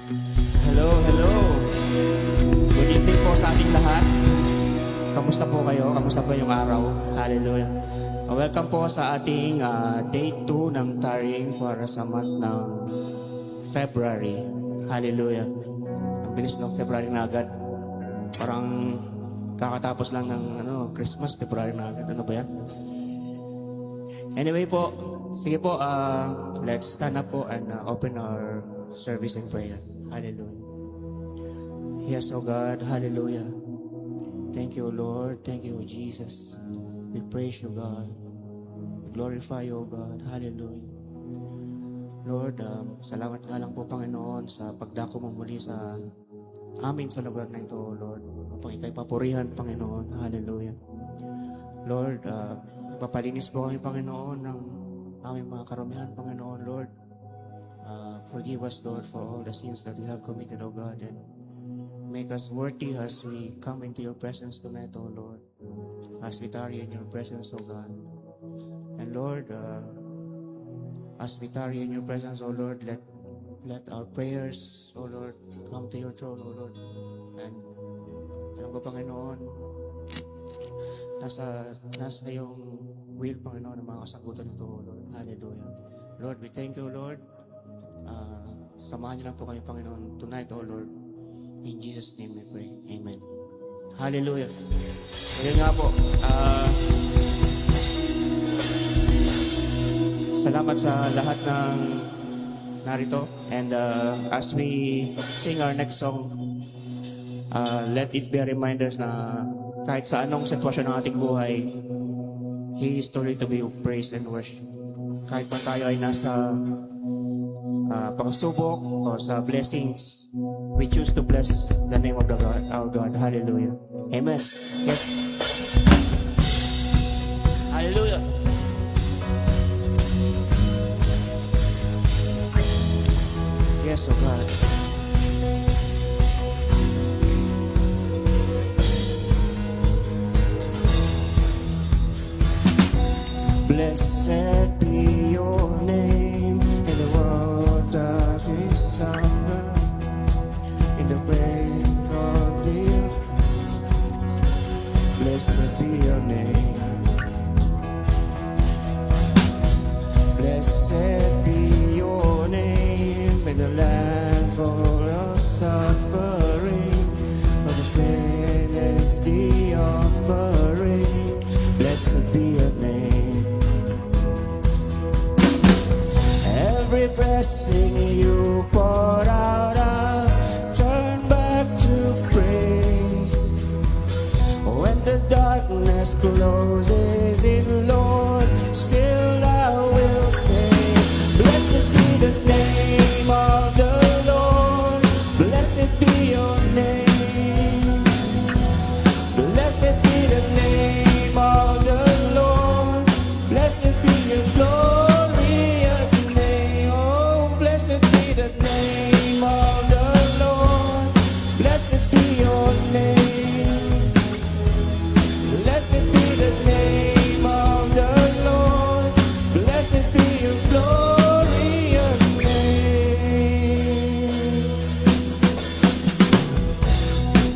Hello, hello. Good evening po sa ating lahat. Kamusta po kayo? Kamusta po yung araw? Hallelujah. Welcome po sa ating day 2 ng tarrying para sa month ng February. Hallelujah. Ang bilis ng February na agad. Parang kakatapos lang ng Christmas, February na agad. Ano ba yan? Anyway po, sige po, let's stand up po and open our service in prayer. Hallelujah. Yes, oh God, hallelujah. Thank you, Lord. Thank you, Jesus. We praise you, God. We glorify you, oh God. Hallelujah. Lord, salamat nga lang po, Panginoon, sa pagdako mo muli sa amin sa lugar na ito, Lord. Upang ikay papurihan, Panginoon. Hallelujah. Lord, papalinis po kami, Panginoon, ng aming mga karamihan, Panginoon, Lord. Forgive us, Lord, for all the sins that we have committed, O God, and make us worthy as we come into your presence tonight, O Lord, as we tarry in your presence, O God. And Lord, as we tarry in your presence, O Lord, let our prayers, O Lord, come to your throne, O Lord. And alam ko, Panginoon, nasa yung will, Panginoon, ng mga kasagutan nito, O Lord. Hallelujah. Lord, we thank you, Lord. Samahan niyo lang po kami, Panginoon, tonight, O Lord. In Jesus' name we pray. Amen. Hallelujah. So yun nga po. Salamat sa lahat ng narito. And as we sing our next song, let it be a reminder na kahit sa anong sitwasyon ng ating buhay, He is truly to be praised and worshipped. Kahit pa tayo ay nasa pangsubok o sa blessings, we choose to bless the name of our God. Hallelujah. Amen. Yes. Hallelujah. Yes, oh God. Blessed be your name in the world that we suffer, in the break of day. Blessed be your name. Blessed be your name in the land full of suffering, of the pain is the offering. Blessed be your name. Every blessing you poured out, I'll turn back to praise. When the darkness closes in, Lord, still I will say, blessed be the name of the Lord. Blessed be your name. Blessed be the name of the Lord. Blessed be your glorious name. Oh, blessed be the name of the Lord. Blessed be your name. Blessed be the name of the Lord. Blessed be your glorious name.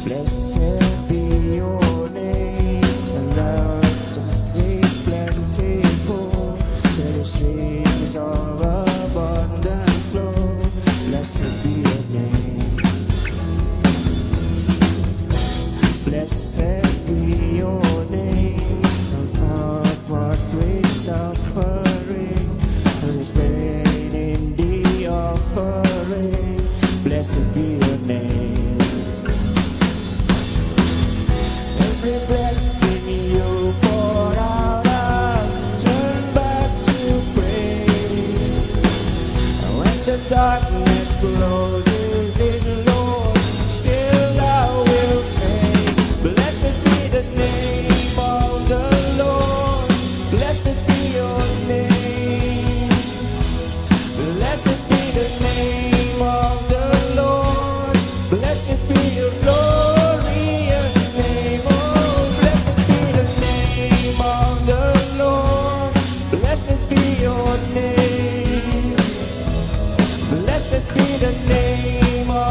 Blessed be your name. The love that is plentiful, where the streams of abundant flow. Blessed be your name. Blessed be your name. Not what with suffering, there is pain in the offering. Blessed be your name. Every blessing you pour out, I'll turn back to praise. When the darkness closes in, Lord, still I will say, blessed be the name of the Lord. Blessed be your name. Blessed be the name of the Lord. Blessed be your glorious name. Oh, blessed be the name of the Lord. Blessed be your name. Blessed be the name of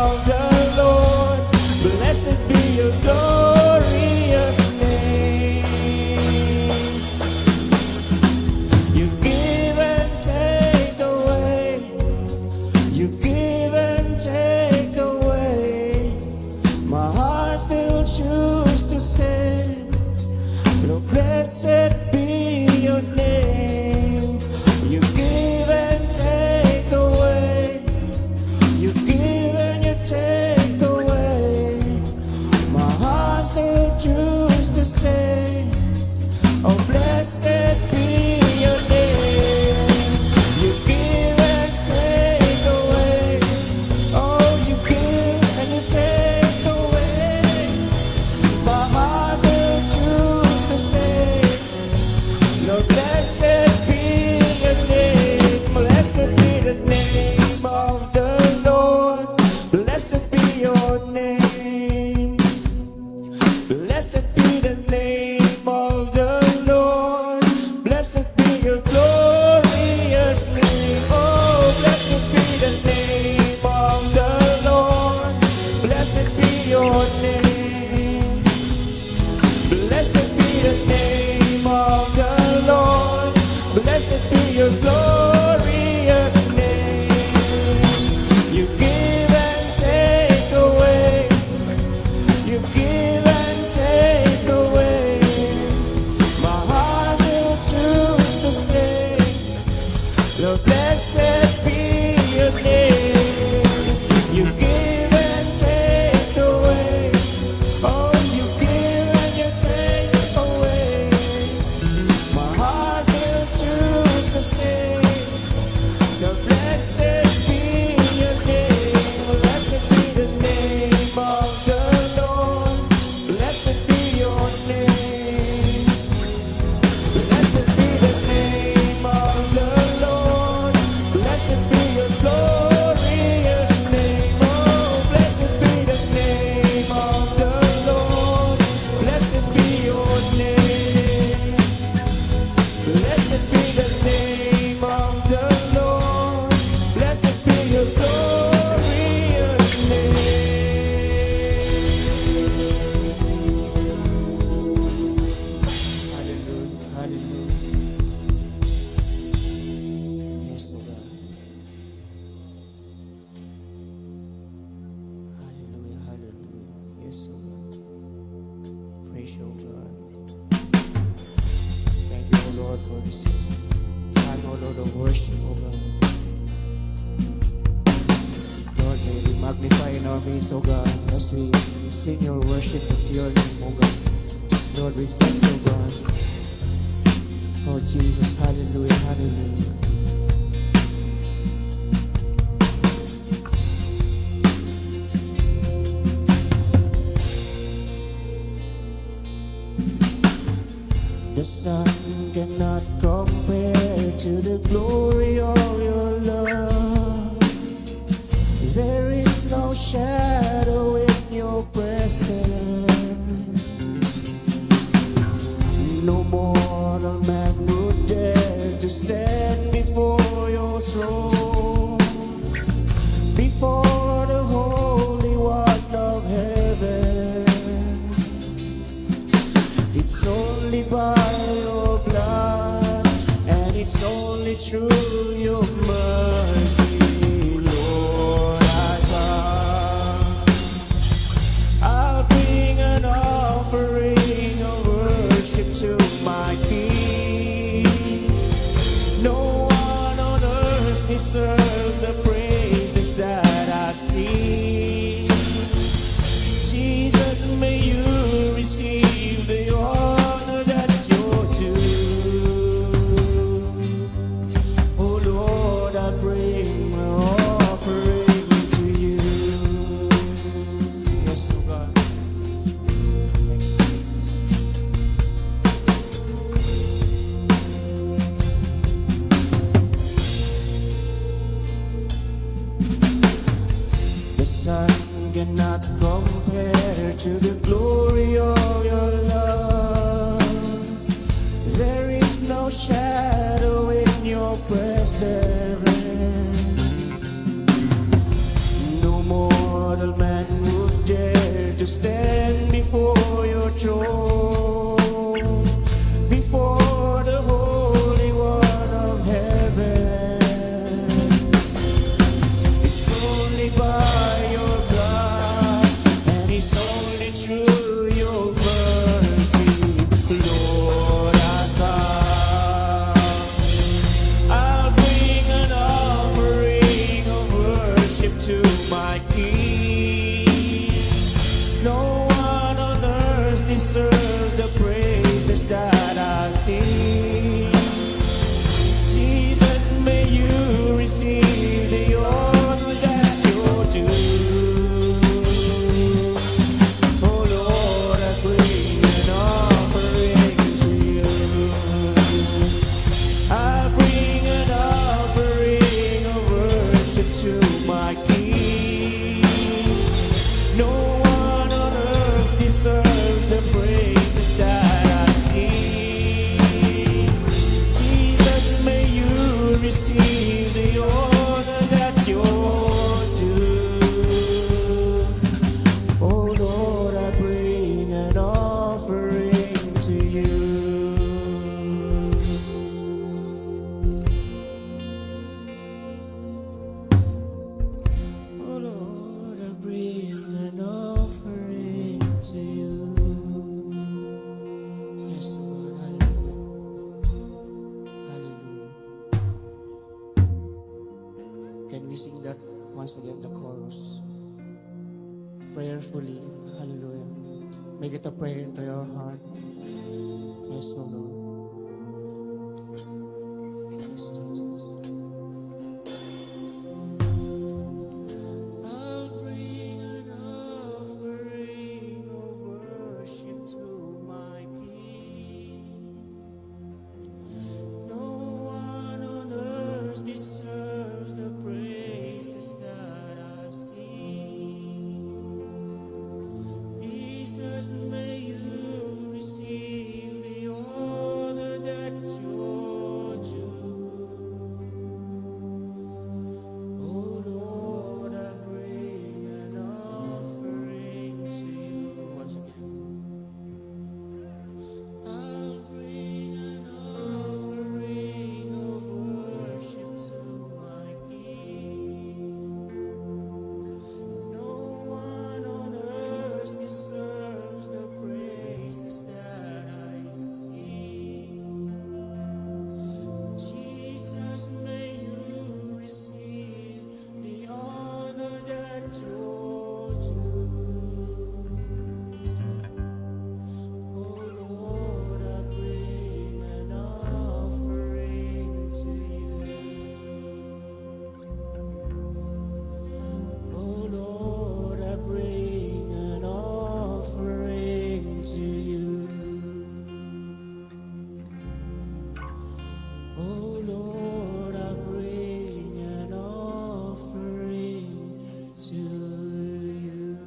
take away, my heart still choose to say, Lord, blessed be your name. You give and take away, you give and you take away, my heart still choose to say, oh, blessed be your name. You give and take away, oh, you give and you take away, my heart still choose to say, Lord, blessed be your name. Blessed be the name of the Lord. Blessed be your name. Blessed be the name of the Lord. Blessed be your glorious name. Oh, blessed be the name of the Lord. Blessed be your name. Blessed be the name of the Lord. Blessed be your glorious name. You give and take away, you give and take away, my heart will choose to say, Lord, blessed be your name. You give and take away, oh, you give and you take away, my heart will choose to say, Lord, blessed be your name. Blessed be the name of the Lord. Blessed be your name. Blessed be the name of the Lord. Blessed be your glorious name. Oh, blessed be the name of the Lord. Blessed be your name. Blessed be the name of the Lord. Blessed be your glorious name. Hallelujah, hallelujah. Yes, oh God. Hallelujah, hallelujah. Yes, oh God. Praise you, oh God. Thank you, oh Lord, for this time, oh Lord, of worship, oh God. Lord, may we magnify in our midst, oh God, as we sing your worship to your name, oh God. Lord, we thank you, God. Oh Jesus, hallelujah, hallelujah. The sun cannot compare to the glory of your love. There is no shadow in your presence. No mortal man would dare to stand before your throne, before the Holy One of heaven. It's only by your blood, and it's only through your mercy, Lord, I come. I'll bring an offering of worship to my King. No one on earth deserves the praises that I sing. Jesus, may you receive the honor that you're due. Oh Lord, I bring my offering to you. Yes, oh God. Thank you, Jesus. The sun cannot compare to the glory of your love. There is no shadow in your presence. No mortal man would dare to stand before your throne, before the Holy One of heaven. It's only by my King. No one on earth deserves the praises that I sing. Jesus, may you receive the honor that you're due. Oh Lord, I bring an offering to you. I bring an offering of worship to my King. No one on earth deserves the praises that I sing. Jesus, may you receive the honor that you're due. Oh Lord, I bring an offering to you. Oh Lord, I bring an offering to you. Yes, Lord, hallelujah. Hallelujah. Can we sing that once again, the chorus? Prayerfully, hallelujah. Make it a prayer into your heart. Yes, O Lord. Yes, Jesus. I'll bring an offering of worship to my King. No one on earth deserves the praises that I sing. Jesus, may you receive the honor that you're due. Oh Lord, I bring an offering to you. Once again. I'll bring an offering of worship to my King. No one on earth deserves the praises that I sing. Jesus, may you receive the honor that you're due. Oh Lord, I bring an offering to you. Oh Lord, I bring an offering to you. Oh Lord, I bring an offering to you.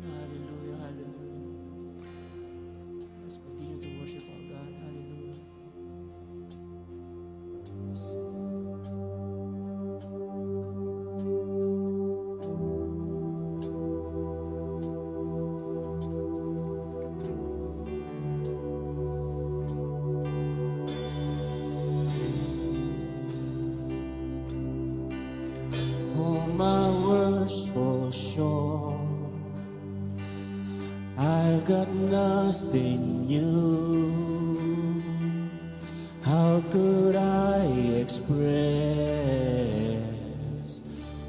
Hallelujah, hallelujah. Let's continue to worship our God. Hallelujah. Yes. Oh, my words fall short. I've got nothing new. How could I express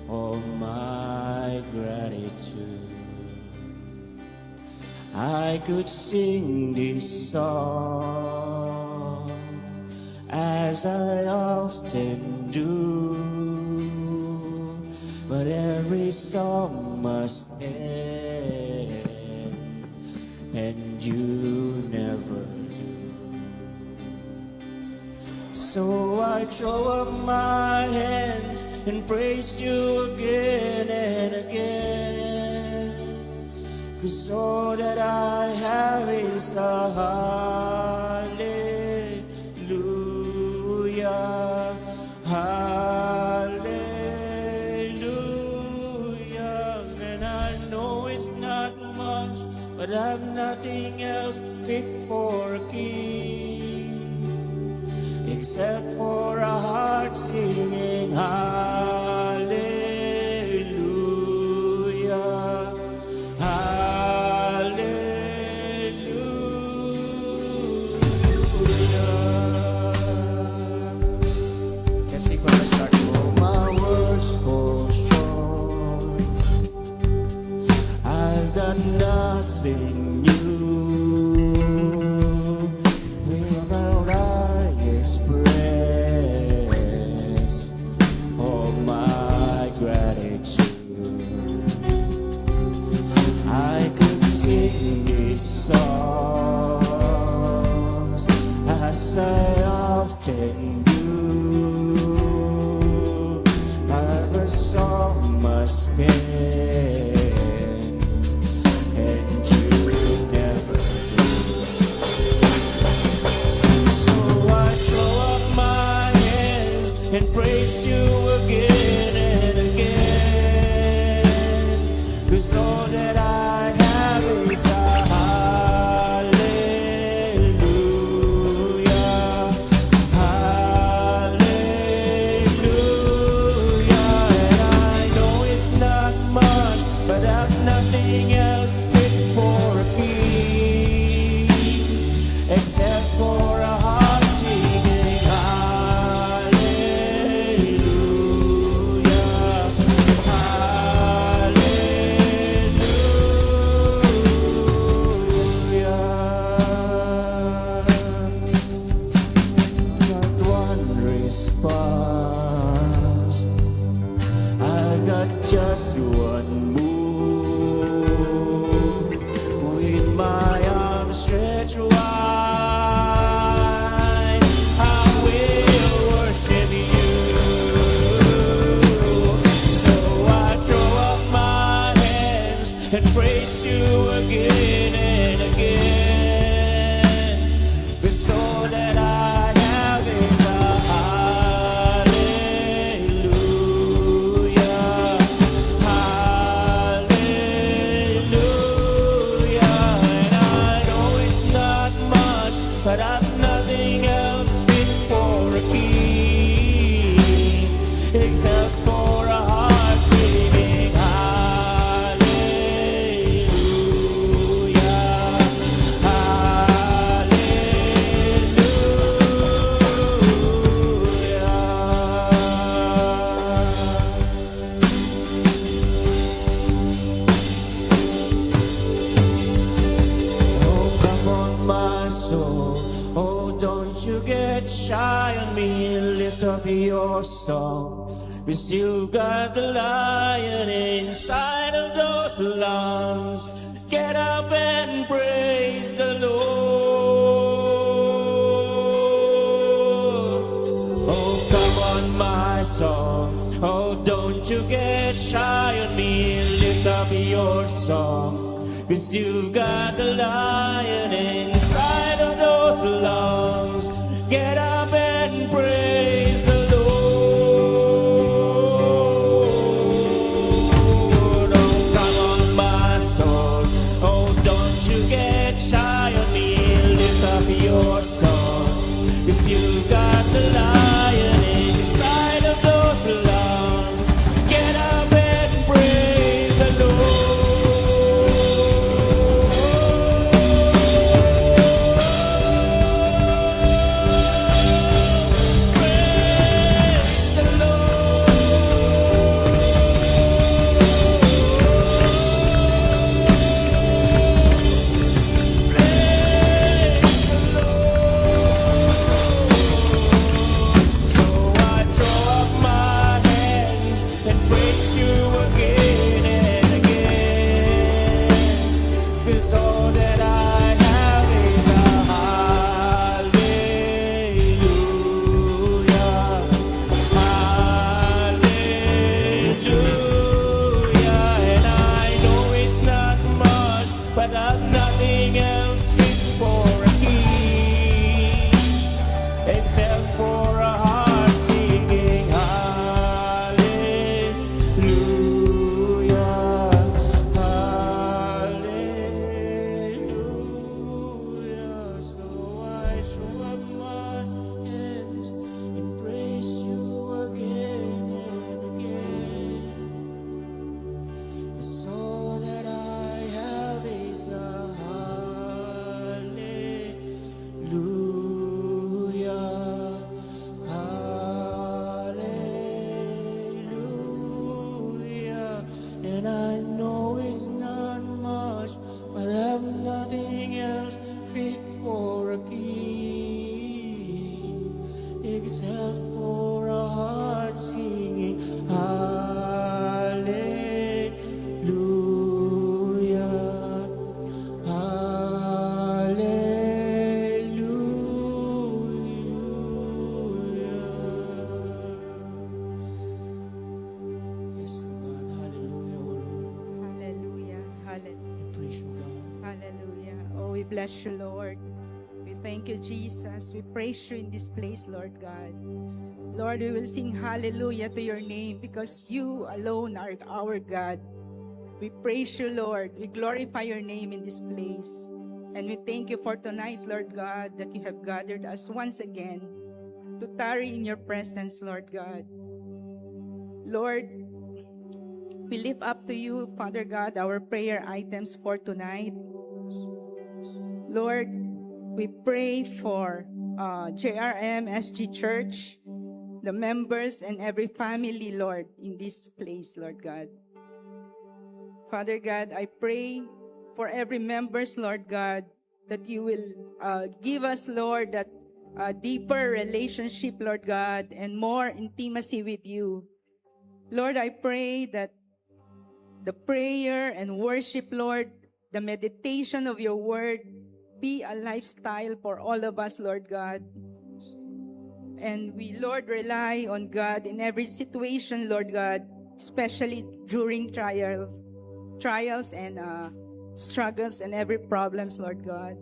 all my gratitude? I could sing this song as I often do, but every song must end, and you never do. So I throw up my hands and praise you again and again, 'cause all that I have is a hallelujah, hallelujah. And I know it's not much, but I've nothing else fit for a king, except for a heart singing hallelujah, hallelujah. Let's sing from the start. Oh, my words fall short. trust in you. Without I express all my gratitude, I could sing these songs as I often do. I've got so much pain, and you never do. So I throw up my hands and praise you again and again, 'cause all that I have is a hallelujah, hallelujah. And I know it's not much, but I've nothing else fit for a king except for a heart singing hallelujah, hallelujah. Not one response, I got just one move. With my arms stretched wide, I will worship you. So I throw up my hands and praise you again and again, 'cause all that I have is a hallelujah, hallelujah. And I know it's not much, but I've nothing else fit for a king except for a heart singing hallelujah, hallelujah. Oh, come on, my soul. Oh, don't you get shy on me and lift up your song, 'cause you got the lion inside of those lungs. Get up and praise the Lord. Oh, come on, my song. Oh, don't you get shy on me and lift up your song, 'cause you got the lion inside of those lungs. Get up and praise the Lord. Oh, come on, my soul. Oh, don't you get shy on me and lift up your song, 'cause you got the lion inside of those lungs. Get up and praise the Lord. Praise the So I throw up my hands and praise you again and again, 'cause all that I have is a hallelujah, hallelujah. And I know it's not much, but I've nothing else fit for a king except for a heart singing hallelujah, hallelujah. So I throw up my hands and praise you again and again, 'cause all that I have is a hallelujah, hallelujah. And I know it's not much, but I've bless you, Lord. We thank you, Jesus. We praise you in this place, Lord God. Lord, we will sing hallelujah to your name because you alone are our God. We praise you, Lord. We glorify your name in this place. And we thank you for tonight, Lord God, that you have gathered us once again to tarry in your presence, Lord God. Lord, we lift up to you, Father God, our prayer items for tonight. Lord, we pray for JRM SG Church, the members and every family, Lord, in this place, Lord God. Father God, I pray for every members, Lord God, that you will give us, Lord, that deeper relationship, Lord God, and more intimacy with you. Lord, I pray that the prayer and worship, Lord, the meditation of your word be a lifestyle for all of us, Lord God. And we, Lord, rely on God in every situation, Lord God, especially during trials and struggles and every problems, Lord God.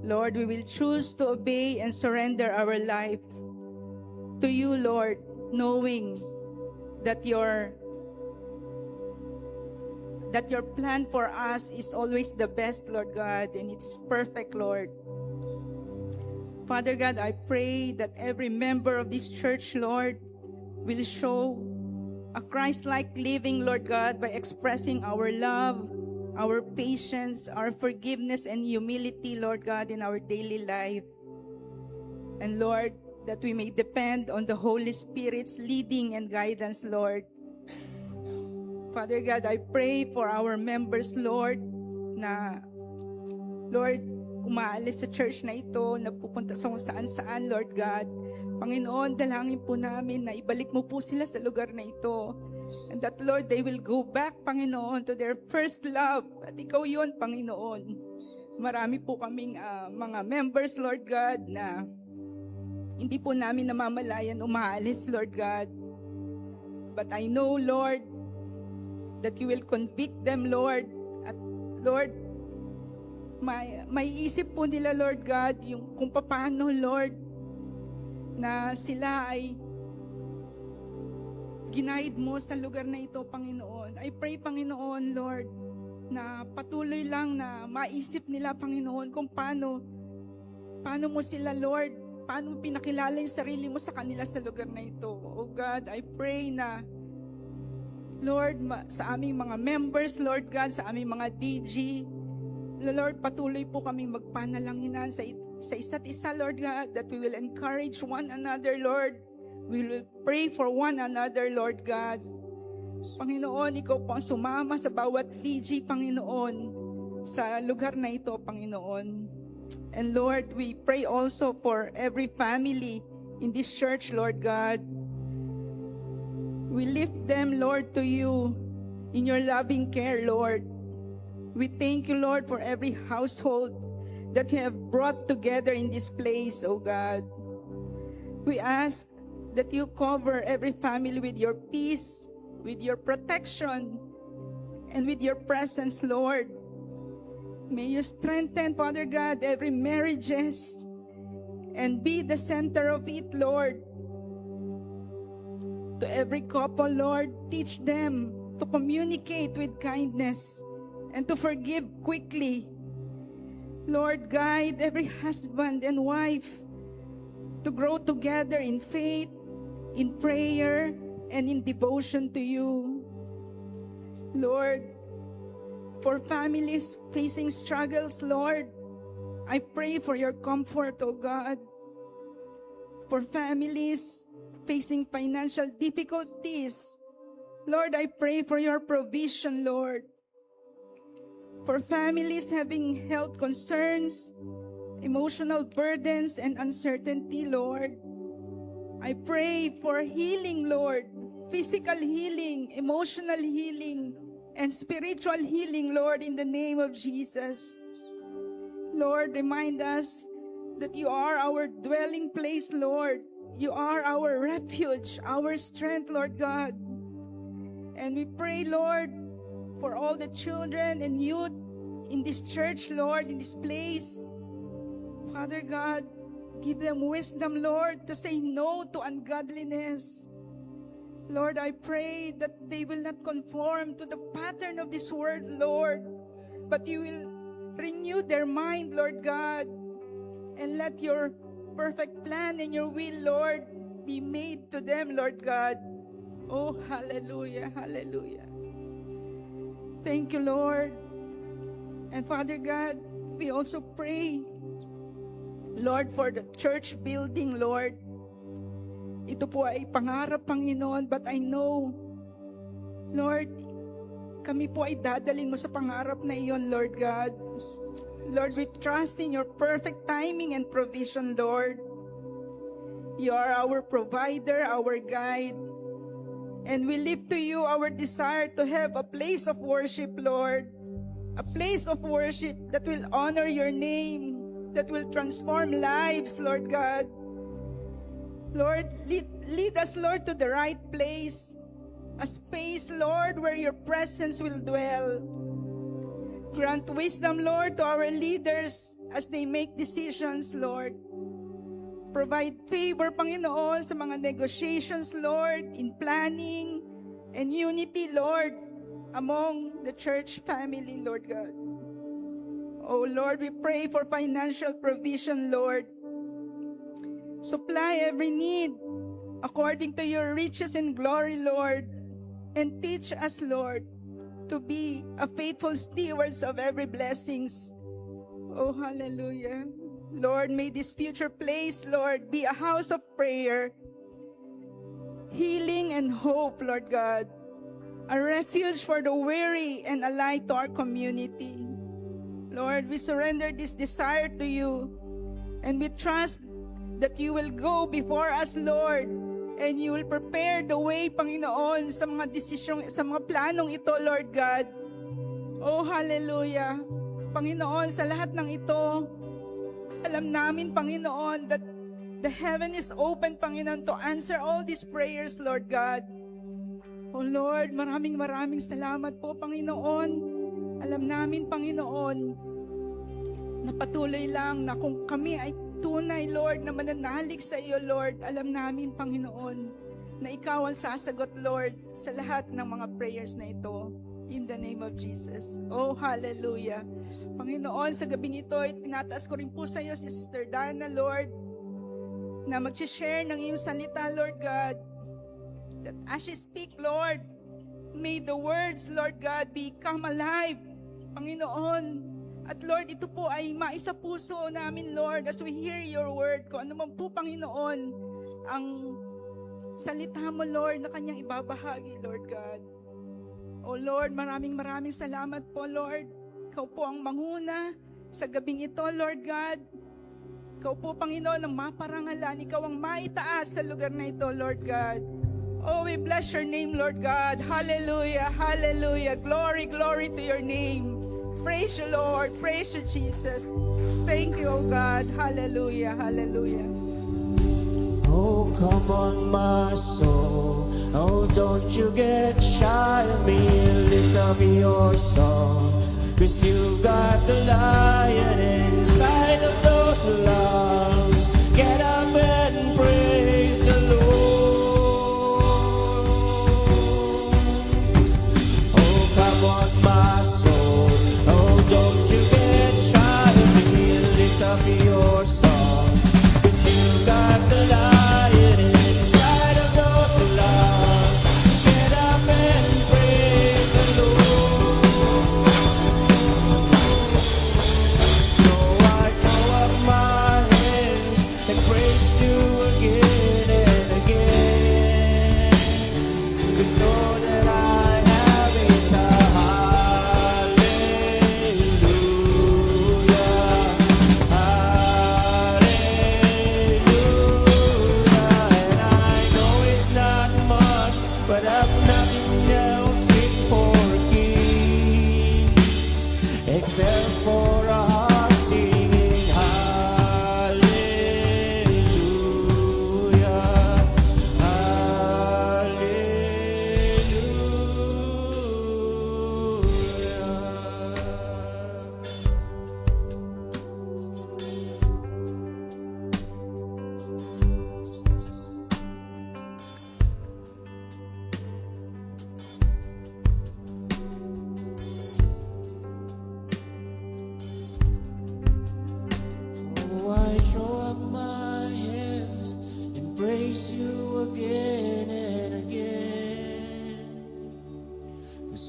Lord, we will choose to obey and surrender our life to you, Lord, knowing that your plan for us is always the best, Lord God, and it's perfect, Lord. Father God, I pray that every member of this church, Lord, will show a Christ-like living, Lord God, by expressing our love, our patience, our forgiveness, and humility, Lord God, in our daily life. And Lord, that we may depend on the Holy Spirit's leading and guidance, Lord. Father God, I pray for our members, Lord, na, Lord, umaalis sa church na ito, na pupunta sa kung saan-saan, Lord God. Panginoon, dalangin po namin na ibalik mo po sila sa lugar na ito. And that, Lord, they will go back, Panginoon, to their first love. At ikaw yun, Panginoon. Marami po kaming mga members, Lord God, na hindi po namin namamalayan umaalis, Lord God. But I know, Lord, that you will convict them, Lord. At Lord, may isip po nila, Lord God, yung kung paano, Lord, na sila ay ginaid mo sa lugar na ito, Panginoon. I pray, Panginoon, Lord, na patuloy lang na maisip nila, Panginoon, kung paano mo sila, Lord, paano pinakilala yung sarili mo sa kanila sa lugar na ito. Oh God, I pray na, Lord, sa aming mga members, Lord God, sa aming mga DG, Lord, patuloy po kaming magpanalanginan sa isa't isa, Lord God, that we will encourage one another, Lord. We will pray for one another, Lord God. Panginoon, ikaw po ang sumama sa bawat DG, Panginoon, sa lugar na ito, Panginoon. And Lord, we pray also for every family in this church, Lord God. We lift them, Lord, to you in your loving care, Lord. We thank you, Lord, for every household that you have brought together in this place, oh God. We ask that you cover every family with your peace, with your protection, and with your presence, Lord. May you strengthen, Father God, every marriages and be the center of it, Lord. To every couple, Lord, teach them to communicate with kindness and to forgive quickly. Lord, guide every husband and wife to grow together in faith, in prayer, and in devotion to you. Lord, for families facing struggles, Lord, I pray for your comfort, O God. For families facing financial difficulties, Lord, I pray for your provision, Lord. For families having health concerns, emotional burdens, and uncertainty, Lord, I pray for healing, Lord, physical healing, emotional healing, and spiritual healing, Lord, in the name of Jesus. Lord, remind us that you are our dwelling place, Lord. You are our refuge, our strength, Lord God. And we pray, Lord, for all the children and youth in this church, Lord, in this place. Father God, give them wisdom, Lord, to say no to ungodliness. Lord, I pray that they will not conform to the pattern of this world, Lord, but you will renew their mind, Lord God, and let your perfect plan and your will, Lord, be made to them, Lord God. Oh, hallelujah, hallelujah. Thank you, Lord. And Father God, we also pray, Lord, for the church building, Lord. Ito po ay pangarap, Panginoon, but I know, Lord, kami po ay dadalhin mo sa pangarap na iyon, Lord God. Lord, we trust in your perfect timing and provision, Lord. You are our provider, our guide. And we lift to you our desire to have a place of worship, Lord. A place of worship that will honor your name, that will transform lives, Lord God. Lord, lead us, Lord, to the right place. A space, Lord, where your presence will dwell. Grant wisdom, Lord, to our leaders as they make decisions, Lord. Provide favor, Panginoon, sa mga negotiations, Lord, in planning and unity, Lord, among the church family, Lord God. Oh, Lord, we pray for financial provision, Lord. Supply every need according to your riches and glory, Lord. And teach us, Lord, to be a faithful stewards of every blessings. Oh, hallelujah. Lord, may this future place, Lord, be a house of prayer, healing and hope, Lord God. A refuge for the weary and a light to our community. Lord, we surrender this desire to you, and we trust that you will go before us, Lord, and you will prepare the way, Panginoon, sa mga desisyong, sa mga planong ito, Lord God. Oh, hallelujah. Panginoon, sa lahat ng ito, alam namin, Panginoon, that the heaven is open, Panginoon, to answer all these prayers, Lord God. Oh, Lord, maraming salamat po, Panginoon. Alam namin, Panginoon, na patuloy lang na kung kami ay tunay, Lord, na mananalig sa iyo, Lord, alam namin, Panginoon, na ikaw ang sasagot, Lord, sa lahat ng mga prayers na ito. In the name of Jesus. Oh, hallelujah. Panginoon, sa gabing ito, tinataas ko rin po sa iyo si Sister Dana, Lord, na mag-share ng iyong salita, Lord God. That as she speak, Lord, may the words, Lord God, become alive, Panginoon. At Lord, ito po ay maisa puso namin, Lord, as we hear your word. Kung ano man po, Panginoon, ang salita mo, Lord, na kanyang ibabahagi, Lord God. Oh Lord, maraming salamat po, Lord. Ikaw po ang manguna sa gabing ito, Lord God. Ikaw po, Panginoon, ang maparangalan. Ikaw ang maitaas sa lugar na ito, Lord God. Oh, we bless your name, Lord God. Hallelujah, hallelujah. Glory, glory to your name. Praise you, Lord. Praise you, Jesus. Thank you, oh God. Hallelujah, hallelujah. Oh, come on, my soul. Oh, don't you get shy of me. Lift up your song. 'Cause you got the lion inside of those lungs. Get up and praise the Lord. Oh, come on, my soul. Oh, don't you get shy of me. Lift up your song. 'Cause you got the lion inside of those lungs. Get up and praise the Lord. So I throw up my hands and praise you again and again. 'Cause all that I have is a hallelujah.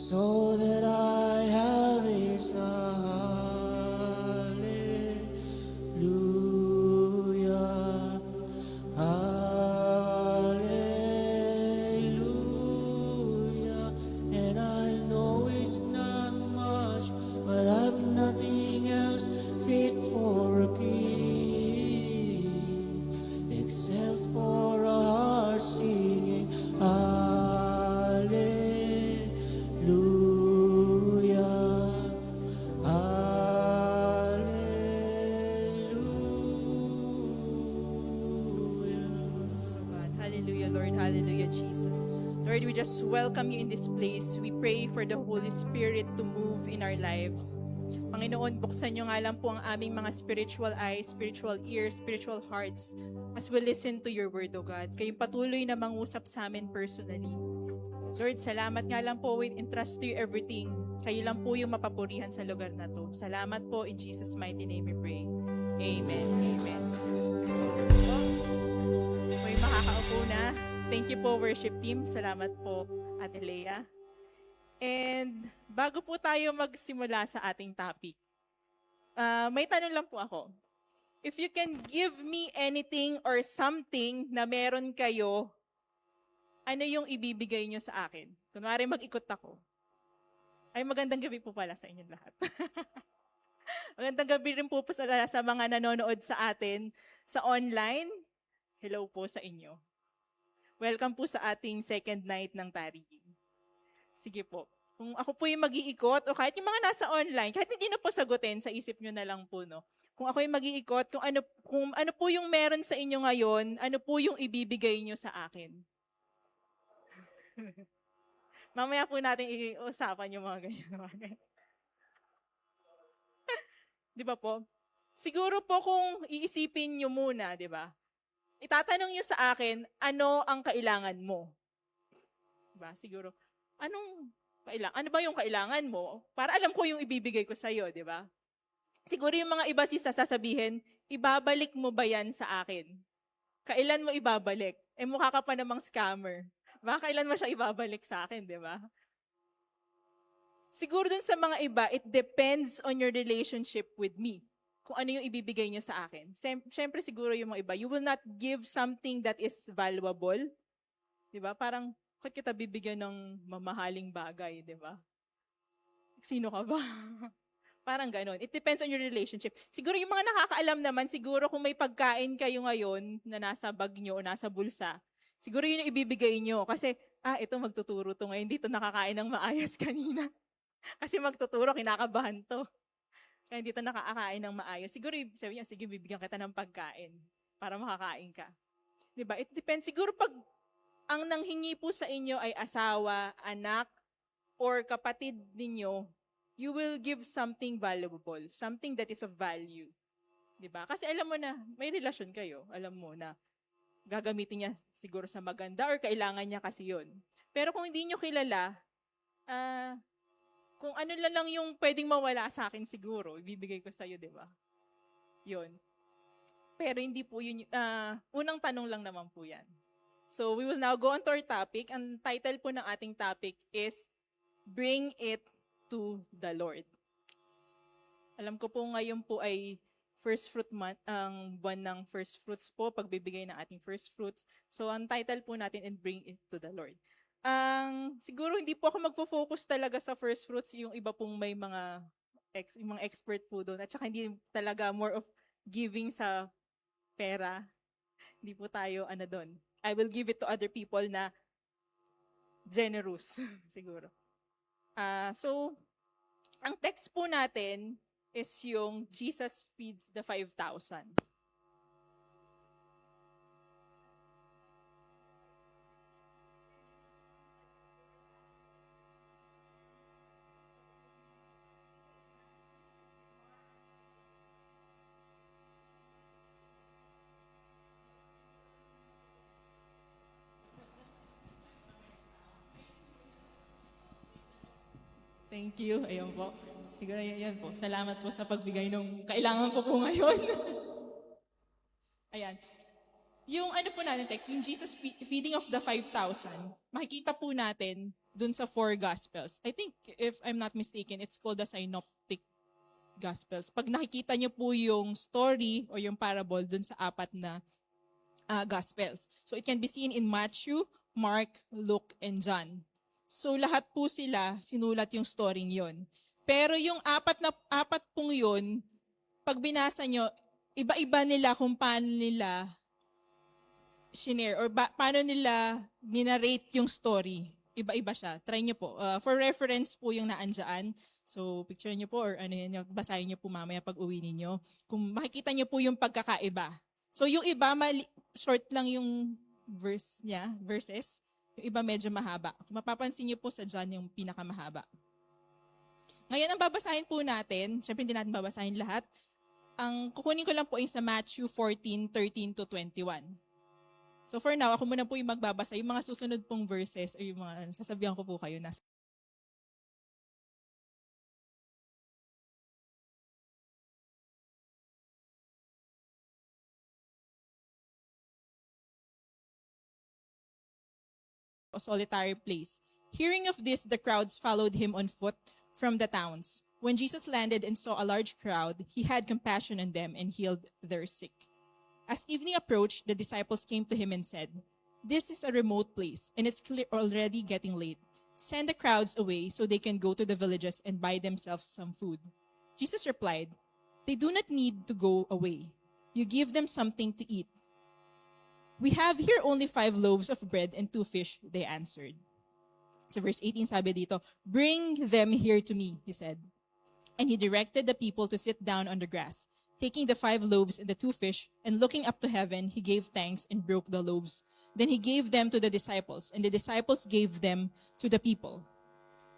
So that I have is a hallelujah, hallelujah. And I know it's not much, but I've nothing else fit for a king except for a heart singing hallelujah, hallelujah. So God, hallelujah, Lord. Hallelujah, Jesus. Lord, we just welcome you in this place. We pray for the Holy Spirit to move in our lives. Panginoon, buksan nyo nga lang po ang aming mga spiritual eyes, spiritual ears, spiritual hearts as we listen to your word, O God. Kayong patuloy na mangusap sa amin personally. Lord, salamat nga lang po. We entrust to you everything. Kayo lang po yung mapapurihan sa lugar na to. Salamat po. In Jesus' mighty name we pray. Amen. Amen. May makakaupo na. Thank you po, worship team. Salamat po, Ate Lea. And bago po tayo magsimula sa ating topic, may tanong lang po ako. If you can give me anything or something na meron kayo, ano yung ibibigay nyo sa akin? Kunwari mag-ikot ako. Ay, magandang gabi po pala sa inyong lahat. Magandang gabi rin po sa mga nanonood sa atin sa online. Hello po sa inyo. Welcome po sa ating second night ng Tarigin. Sige po. Kung ako po yung mag-iikot, o kahit yung mga nasa online, kahit hindi na po sagutin, sa isip nyo na lang po, no? Kung ako yung mag-iikot, kung ano po yung meron sa inyo ngayon, ano po yung ibibigay nyo sa akin? Mamaya po natin i-usapan yung mga ganyan. Di ba po? Siguro po kung iisipin nyo muna, di ba? Itatanong nyo sa akin, ano ang kailangan mo? Diba? Siguro, ano ba yung kailangan mo? Para alam ko yung ibibigay ko sa'yo, di ba? Siguro yung mga iba sasabihin, ibabalik mo ba yan sa akin? Kailan mo ibabalik? Mukha ka pa namang scammer. Baka kailan mo siya ibabalik sa akin, di ba? Siguro dun sa mga iba, it depends on your relationship with me. Kung ano yung ibibigay nyo sa akin. Siyempre siguro yung mga iba, you will not give something that is valuable. Di ba? Parang, bakit kita bibigyan ng mamahaling bagay, di ba? Sino ka ba? Parang ganon. It depends on your relationship. Siguro yung mga nakakaalam naman, siguro kung may pagkain kayo ngayon na nasa bag nyo o nasa bulsa, siguro yun yung ibibigay nyo. Kasi, ito magtuturo to ngayon. Dito nakakain ng maayos kanina. Kasi magtuturo, kinakabahan to. Kaya dito nakakain ng maayos. Siguro, sabi niya, sige, bibigyan kita ng pagkain para makakain ka. Diba? It depends. Siguro pag ang nanghingi po sa inyo ay asawa, anak, or kapatid ninyo, you will give something valuable, something that is of value. Diba? Kasi alam mo na, may relasyon kayo. Alam mo na, gagamitin niya siguro sa maganda or kailangan niya kasi yun. Pero kung hindi nyo kilala, kung ano lang yung pwedeng mawala sa akin siguro, ibibigay ko sa'yo, di ba? Yun. Pero hindi po yun, unang tanong lang naman po yan. So, we will now go on to our topic. Ang title po ng ating topic is, Bring It to the Lord. Alam ko po ngayon po ay first fruit month, ang buwan ng first fruits po, pagbibigay ng ating first fruits. So, ang title po natin is Bring It to the Lord. Siguro hindi po ako magfo-focus talaga sa first fruits, yung iba pong may mga expert po doon. At saka hindi talaga more of giving sa pera. Hindi po tayo doon. I will give it to other people na generous siguro. So, ang text po natin is yung Jesus feeds the 5,000. Thank you. Ayun po. Siguro yan po. Salamat po sa pagbigay ng kailangan ko po ngayon. Ayan. Yung ano po natin text, yung Jesus feeding of the 5,000, makikita po natin dun sa 4 Gospels. I think, if I'm not mistaken, it's called the Synoptic Gospels. Pag nakikita niyo po yung story o yung parable dun sa 4 na Gospels. So it can be seen in Matthew, Mark, Luke, and John. So lahat po sila, sinulat yung story yon. Pero yung 4 pong yun, pag binasa nyo, iba-iba nila kung paano nila shinare or paano nila ninarrate yung story. Iba-iba siya. Try nyo po. For reference po yung naandyan. So, picture nyo po or ano yan, basahin nyo po mamaya pag uwi ninyo. Kung makikita nyo po yung pagkakaiba. So, yung iba, short lang yung verses. Yung iba medyo mahaba. Kung mapapansin nyo po sa John yung pinakamahaba. Ngayon, ang babasahin po natin, syempre hindi natin babasahin lahat. Ang kukunin ko lang po ay sa Matthew 14:13 to 21. So for now, ako muna po yung magbabasa. Yung mga susunod pong verses o yung mga sasabihan ko po kayo na a solitary place. Hearing of this, the crowds followed him on foot from the towns. When Jesus landed and saw a large crowd, he had compassion on them and healed their sick. As evening approached, the disciples came to him and said, "This is a remote place, and it's already getting late. Send the crowds away so they can go to the villages and buy themselves some food." Jesus replied, "They do not need to go away. You give them something to eat." "We have here only 5 loaves of bread and 2 fish," they answered. So verse 18 sabi dito, "Bring them here to me," he said. And he directed the people to sit down on the grass. Taking the 5 loaves and the 2 fish, and looking up to heaven, he gave thanks and broke the loaves. Then he gave them to the disciples, and the disciples gave them to the people.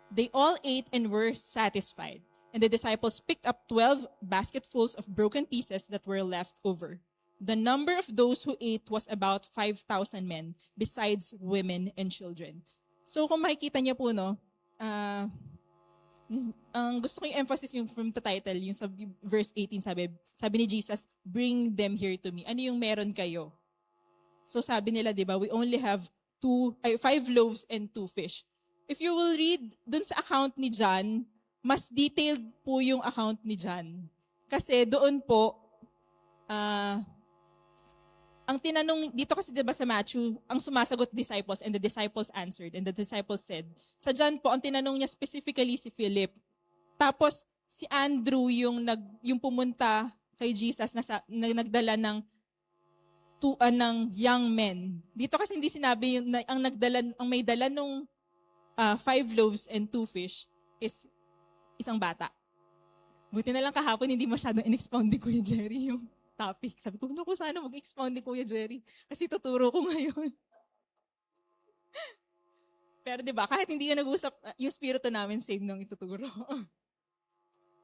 They all ate and were satisfied. And the disciples picked up 12 basketfuls of broken pieces that were left over. The number of those who ate was about 5,000 men, besides women and children. So kung makikita niyo po, no, ang gusto ko yung emphasis yung from the title, yung sa verse 18 sabi ni Jesus, "Bring them here to me." Ano yung meron kayo? So sabi nila, di ba, we only have 5 loaves and 2 fish. If you will read dun sa account ni John, mas detailed po yung account ni John. Kasi doon po, ang tinanong, dito kasi diba sa Matthew, ang sumasagot disciples and the disciples answered and the disciples said. Sa John po, ang tinanong niya specifically si Philip. Tapos si Andrew yung pumunta kay Jesus na nagdala ng young men. Dito kasi hindi sinabi ang may dala nung 5 loaves and 2 fish is isang bata. Buti na lang kahapon hindi masyadong in-expound ni Kuya Jerry yung topic. Sabi ko, naku, sana mag-expound ni Kuya Jerry kasi tuturo ko ngayon. Pero diba, kahit hindi yung nag-usap, yung spirito namin same nung ituturo.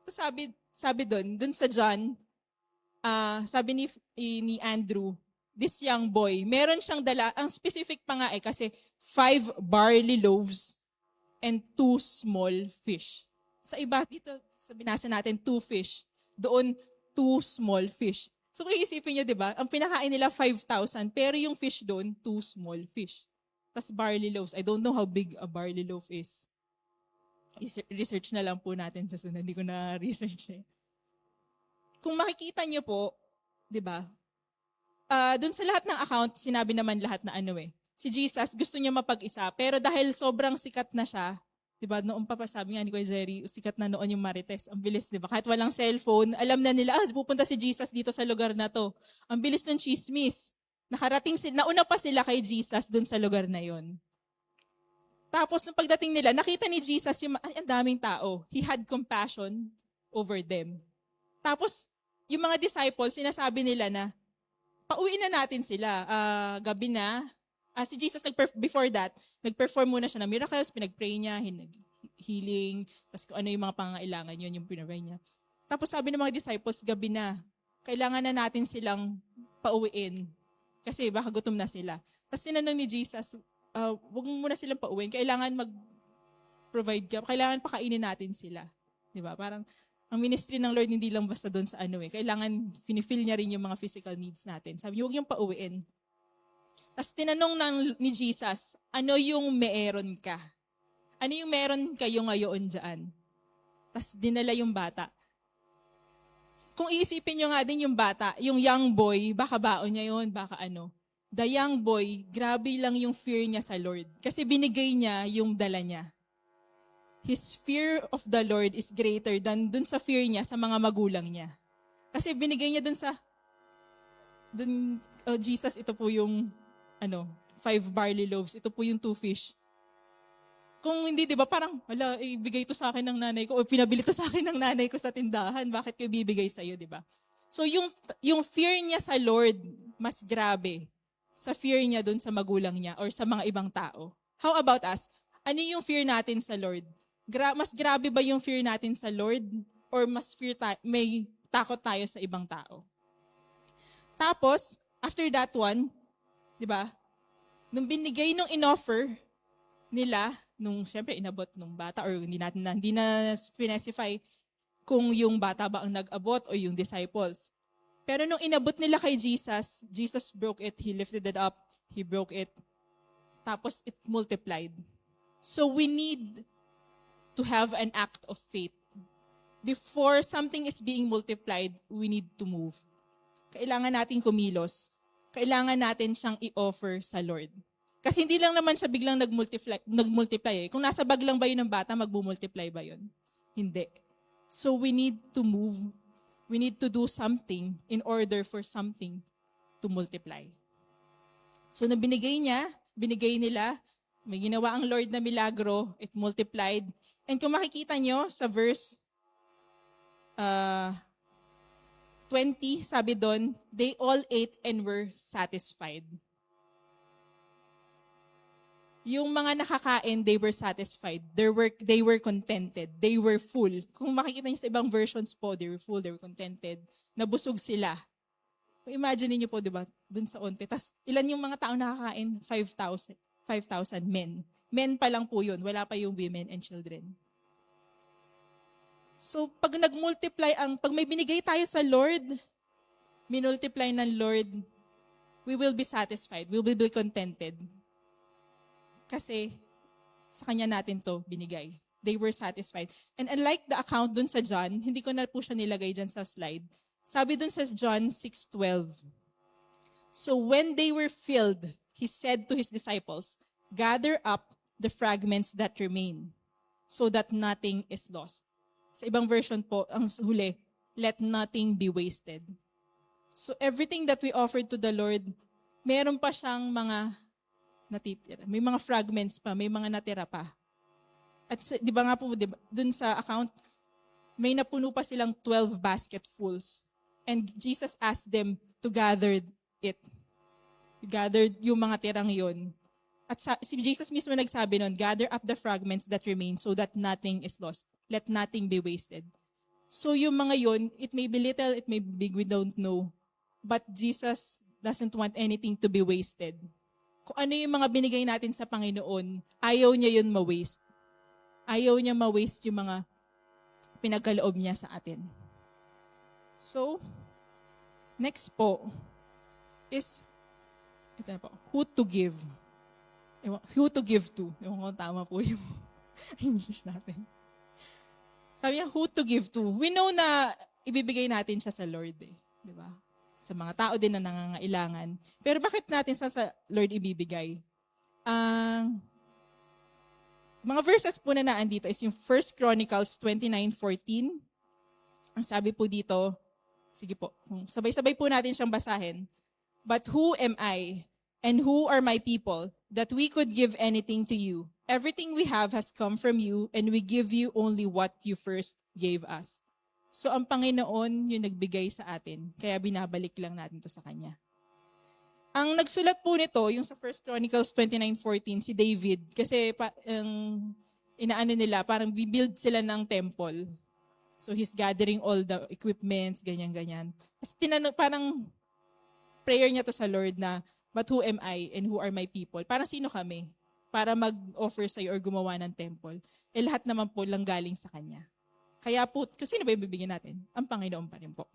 So sabi dun sa John, sabi ni Andrew, this young boy, meron siyang dala, ang specific pa nga kasi 5 barley loaves and 2 small fish. Sa iba, dito, sa binasa natin, 2 fish. Doon, 2 small fish. So kung iisipin nyo, di ba, ang pinakain nila 5,000, pero yung fish doon, 2 small fish. Tapos barley loaves. I don't know how big a barley loaf is. Research na lang po natin sa sunod. Hindi ko na research eh. Kung makikita nyo po, di ba, doon sa lahat ng account, sinabi naman lahat na si Jesus gusto niya mapag-isa, pero dahil sobrang sikat na siya, diba, noon pa sabi nga ni Kuya Jerry, sikat na noon yung Marites. Ang bilis, diba? Kahit walang cellphone, alam na nila, pupunta si Jesus dito sa lugar na to. Ang bilis ng chismis. Nauna pa sila kay Jesus dun sa lugar na yon. Tapos, nung pagdating nila, nakita ni Jesus ang daming tao. He had compassion over them. Tapos, yung mga disciples, sinasabi nila na, pauwiin na natin sila. Gabi na. Si Jesus, before that, nag-perform muna siya ng miracles, pinag-pray niya, healing, tapos kung ano yung mga pangailangan yun, yung pinag-pray niya. Tapos sabi ng mga disciples, gabi na, kailangan na natin silang pauwiin. Kasi baka gutom na sila. Tapos tinanong ni Jesus, wag mo muna silang pauwiin, kailangan mag-provide ka, kailangan pakainin natin sila. Diba? Parang, ang ministry ng Lord hindi lang basta doon sa kailangan finifill niya rin yung mga physical needs natin. Sabi niya, huwag yung pauwiin. Tapos tinanong ni Jesus, ano yung meron ka? Ano yung meron kayo ngayon dyan? Tapos dinala yung bata. Kung iisipin nyo nga din yung bata, yung young boy, baka baon niya yun, baka ano. The young boy, grabe lang yung fear niya sa Lord. Kasi binigay niya yung dala niya. His fear of the Lord is greater than dun sa fear niya sa mga magulang niya. Kasi binigay niya Jesus, ito po yung 5 barley loaves, ito po yung 2 fish. Kung hindi, di ba, parang, ibigay ito sa akin ng nanay ko, o pinabili ito sa akin ng nanay ko sa tindahan, bakit ko ibibigay sa'yo, di ba? So yung fear niya sa Lord, mas grabe sa fear niya dun sa magulang niya or sa mga ibang tao. How about us? Ano yung fear natin sa Lord? Mas grabe ba yung fear natin sa Lord? Or mas may takot tayo sa ibang tao? Tapos, after that one, di ba, nung binigay nung inoffer nila, nung syempre inabot nung bata, or hindi na specify kung yung bata ba ang nag-abot o yung disciples. Pero nung inabot nila kay Jesus, Jesus broke it, He lifted it up, He broke it, tapos it multiplied. So we need to have an act of faith. Before something is being multiplied, we need to move. Kailangan natin kumilos. Kailangan natin siyang i-offer sa Lord. Kasi hindi lang naman siya biglang nag-multiply. Kung nasa bag lang ba yun ng bata, mag-multiply ba yun? Hindi. So we need to move. We need to do something in order for something to multiply. So na binigay nila, may ginawa ang Lord na milagro, it multiplied. And kung makikita nyo sa verse 20, sabi doon, they all ate and were satisfied. Yung mga nakakain, they were satisfied. They were contented. They were full. Kung makikita niyo sa ibang versions po, they were full, they were contented. Nabusog sila. Imagine niyo po, di ba, dun sa onte. Tapos, ilan yung mga tao nakakain? 5,000 men. Men pa lang po yun. Wala pa yung women and children. So, pag pag may binigay tayo sa Lord, minultiply ng Lord, we will be satisfied. We will be contented. Kasi sa kanya natin to binigay. They were satisfied. And unlike the account dun sa John, hindi ko na po siya nilagay dyan sa slide. Sabi dun sa John 6:12, so when they were filled, He said to His disciples, gather up the fragments that remain, so that nothing is lost. Sa ibang version po, ang huli, let nothing be wasted. So everything that we offered to the Lord, meron pa siyang mga natitira. May mga fragments pa, may mga natira pa. At di ba nga po, dun sa account, may napuno pa silang 12 basketfuls. And Jesus asked them to gather it. Gathered yung mga tirang yon. At si Jesus mismo nagsabi nun, gather up the fragments that remain so that nothing is lost. Let nothing be wasted. So yung mga yon, it may be little, it may be big, we don't know. But Jesus doesn't want anything to be wasted. Kung ano yung mga binigay natin sa Panginoon, ayaw niya yun ma-waste. Ayaw niya ma-waste yung mga pinagkaloob niya sa atin. So, next po is, ito na po, who to give. Who to give to. Ewan ko tama po yung English natin. Sabi niya, who to give to. We know na ibibigay natin siya sa Lord eh. Di ba? Sa mga tao din na nangangailangan. Pero bakit natin sa Lord ibibigay? Mga verses po na naan dito is yung 1 Chronicles 29:14. Ang sabi po dito, sige po, sabay-sabay po natin siyang basahin. But who am I and who are my people that we could give anything to you? Everything we have has come from you and we give you only what you first gave us. So ang Panginoon yung nagbigay sa atin, kaya binabalik lang natin to sa Kanya. Ang nagsulat po nito, yung sa 1 Chronicles 29:14, si David, kasi inaano nila, parang bibuild sila ng temple. So he's gathering all the equipments, ganyan-ganyan. Tapos parang prayer niya to sa Lord na, but who am I and who are my people? Parang sino kami? Para mag-offer sa'yo or gumawa ng temple. Eh lahat naman po lang galing sa Kanya. Kaya po, kasi sino ba yung bibigyan natin? Ang Panginoon pa rin po.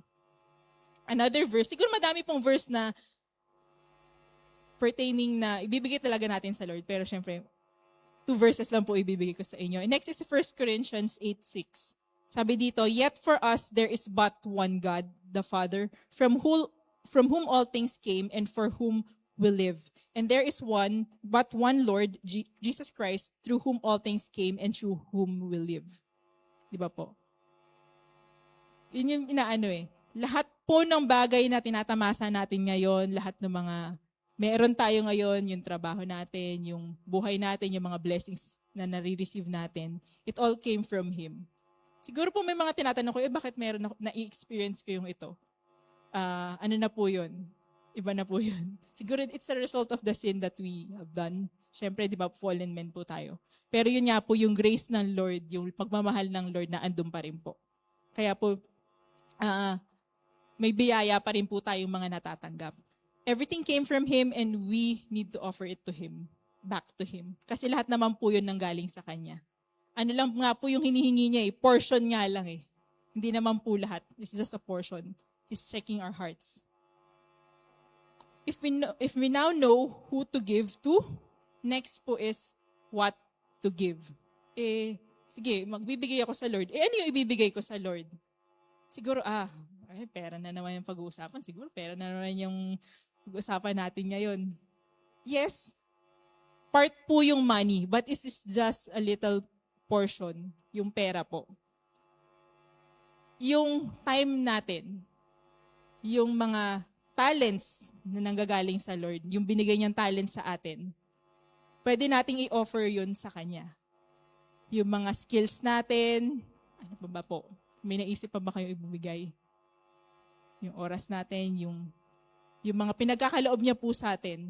Another verse, siguro madami pong verse na pertaining na ibibigay talaga natin sa Lord. Pero syempre, 2 verses lang po ibibigay ko sa inyo. And next is 1 Corinthians 8:6. Sabi dito, "Yet for us there is but one God, the Father, from whom all things came and for whom we live. And there is but one Lord, Jesus Christ, through whom all things came and through whom we live." Di ba po? Yun yung inaano eh. Lahat po ng bagay na tinatamasa natin ngayon, lahat ng mga meron tayo ngayon, yung trabaho natin, yung buhay natin, yung mga blessings na nare-receive natin, it all came from Him. Siguro po may mga tinatanong ko, bakit meron na-experience ko yung ito? Ano na po yun? Iba na po yun. Siguro it's a result of the sin that we have done. Siyempre, di ba, fallen men po tayo. Pero yun nga po, yung grace ng Lord, yung pagmamahal ng Lord na andun pa rin po. Kaya po, may biyaya pa rin po tayong mga natatanggap. Everything came from Him and we need to offer it to Him, back to Him. Kasi lahat naman po yun nanggaling sa Kanya. Ano lang nga po yung hinihingi niya portion nga lang eh. Hindi naman po lahat. It's just a portion. He's checking our hearts. If we now know who to give to, next po is what to give. Sige, magbibigay ako sa Lord. Ano yung ibibigay ko sa Lord? Siguro, pera na naman yung pag-uusapan. Siguro, pera na naman yung pag-uusapan natin ngayon. Yes, part po yung money, but it is just a little portion, yung pera po. Yung time natin, yung mga talents na nanggagaling sa Lord, yung binigay niyang talents sa atin, pwede nating i-offer yun sa Kanya. Yung mga skills natin, ano ba po? May naisip pa ba kayo ibibigay? Yung oras natin, yung mga pinagkakaloob niya po sa atin,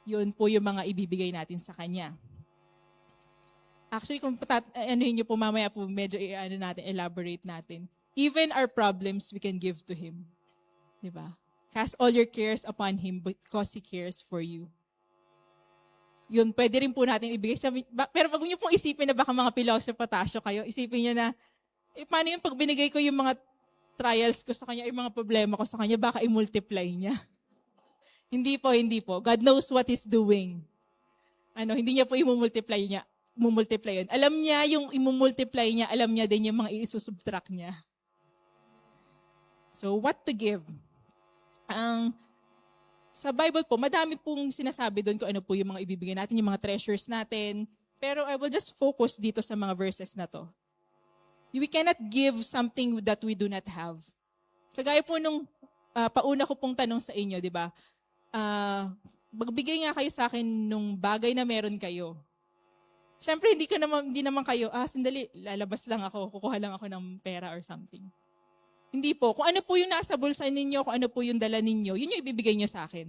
yun po yung mga ibibigay natin sa Kanya. Actually, kung anuhin niyo po mamaya po, medyo elaborate natin. Even our problems, we can give to Him. Diba? Cast all your cares upon Him because He cares for you. Yun, pwede rin po natin ibigay. Pero wag niyo pong isipin na baka mga pilaw sa patasyo kayo. Isipin niyo na, paano yung pag binigay ko yung mga trials ko sa Kanya, yung mga problema ko sa Kanya, baka i-multiply niya. Hindi po. God knows what He's doing. Hindi niya po i-multiply niya. Yun. Alam niya yung i-multiply niya, alam niya din yung mga i-subtract niya. So, what to give? Sa Bible po, madami pong sinasabi doon kung ano po yung mga ibibigay natin, yung mga treasures natin. Pero I will just focus dito sa mga verses na to. We cannot give something that we do not have. Kagaya po nung pauna ko pong tanong sa inyo, di ba? Magbigay nga kayo sa akin nung bagay na meron kayo. Siyempre, hindi naman kayo, sandali, lalabas lang ako, kukuha lang ako ng pera or something. Hindi po. Kung ano po yung nasa bulsa ninyo, kung ano po yung dala ninyo, yun yung ibibigay nyo sa akin.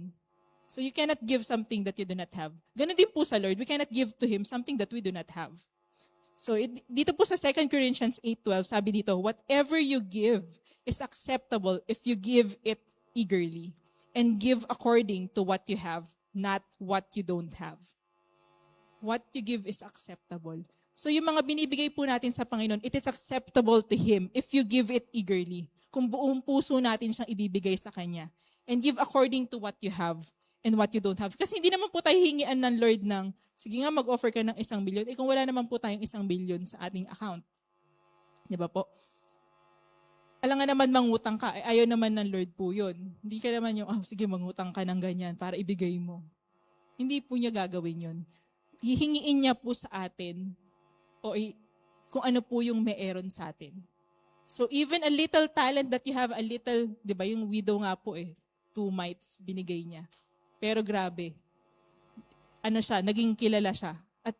So you cannot give something that you do not have. Ganun din po sa Lord, we cannot give to Him something that we do not have. So dito po sa 2 Corinthians 8:12, sabi dito, whatever you give is acceptable if you give it eagerly and give according to what you have, not what you don't have. What you give is acceptable. So yung mga binibigay po natin sa Panginoon, it is acceptable to Him if you give it eagerly. Kung buong puso natin siyang ibibigay sa Kanya. And give according to what you have and what you don't have. Kasi hindi naman po tayo hingian ng Lord ng, sige nga mag-offer ka ng 1 billion, kung wala naman po tayong 1 billion sa ating account. Di ba po? Alam nga naman mangutang ka, ayaw naman ng Lord po yun. Hindi ka naman yung, sige mangutang ka ng ganyan para ibigay mo. Hindi po niya gagawin yun. Hihingiin niya po sa atin kung ano po yung meron sa atin. So even a little talent that you have, a little, di ba yung widow nga po 2 mites binigay niya. Pero grabe, naging kilala siya. At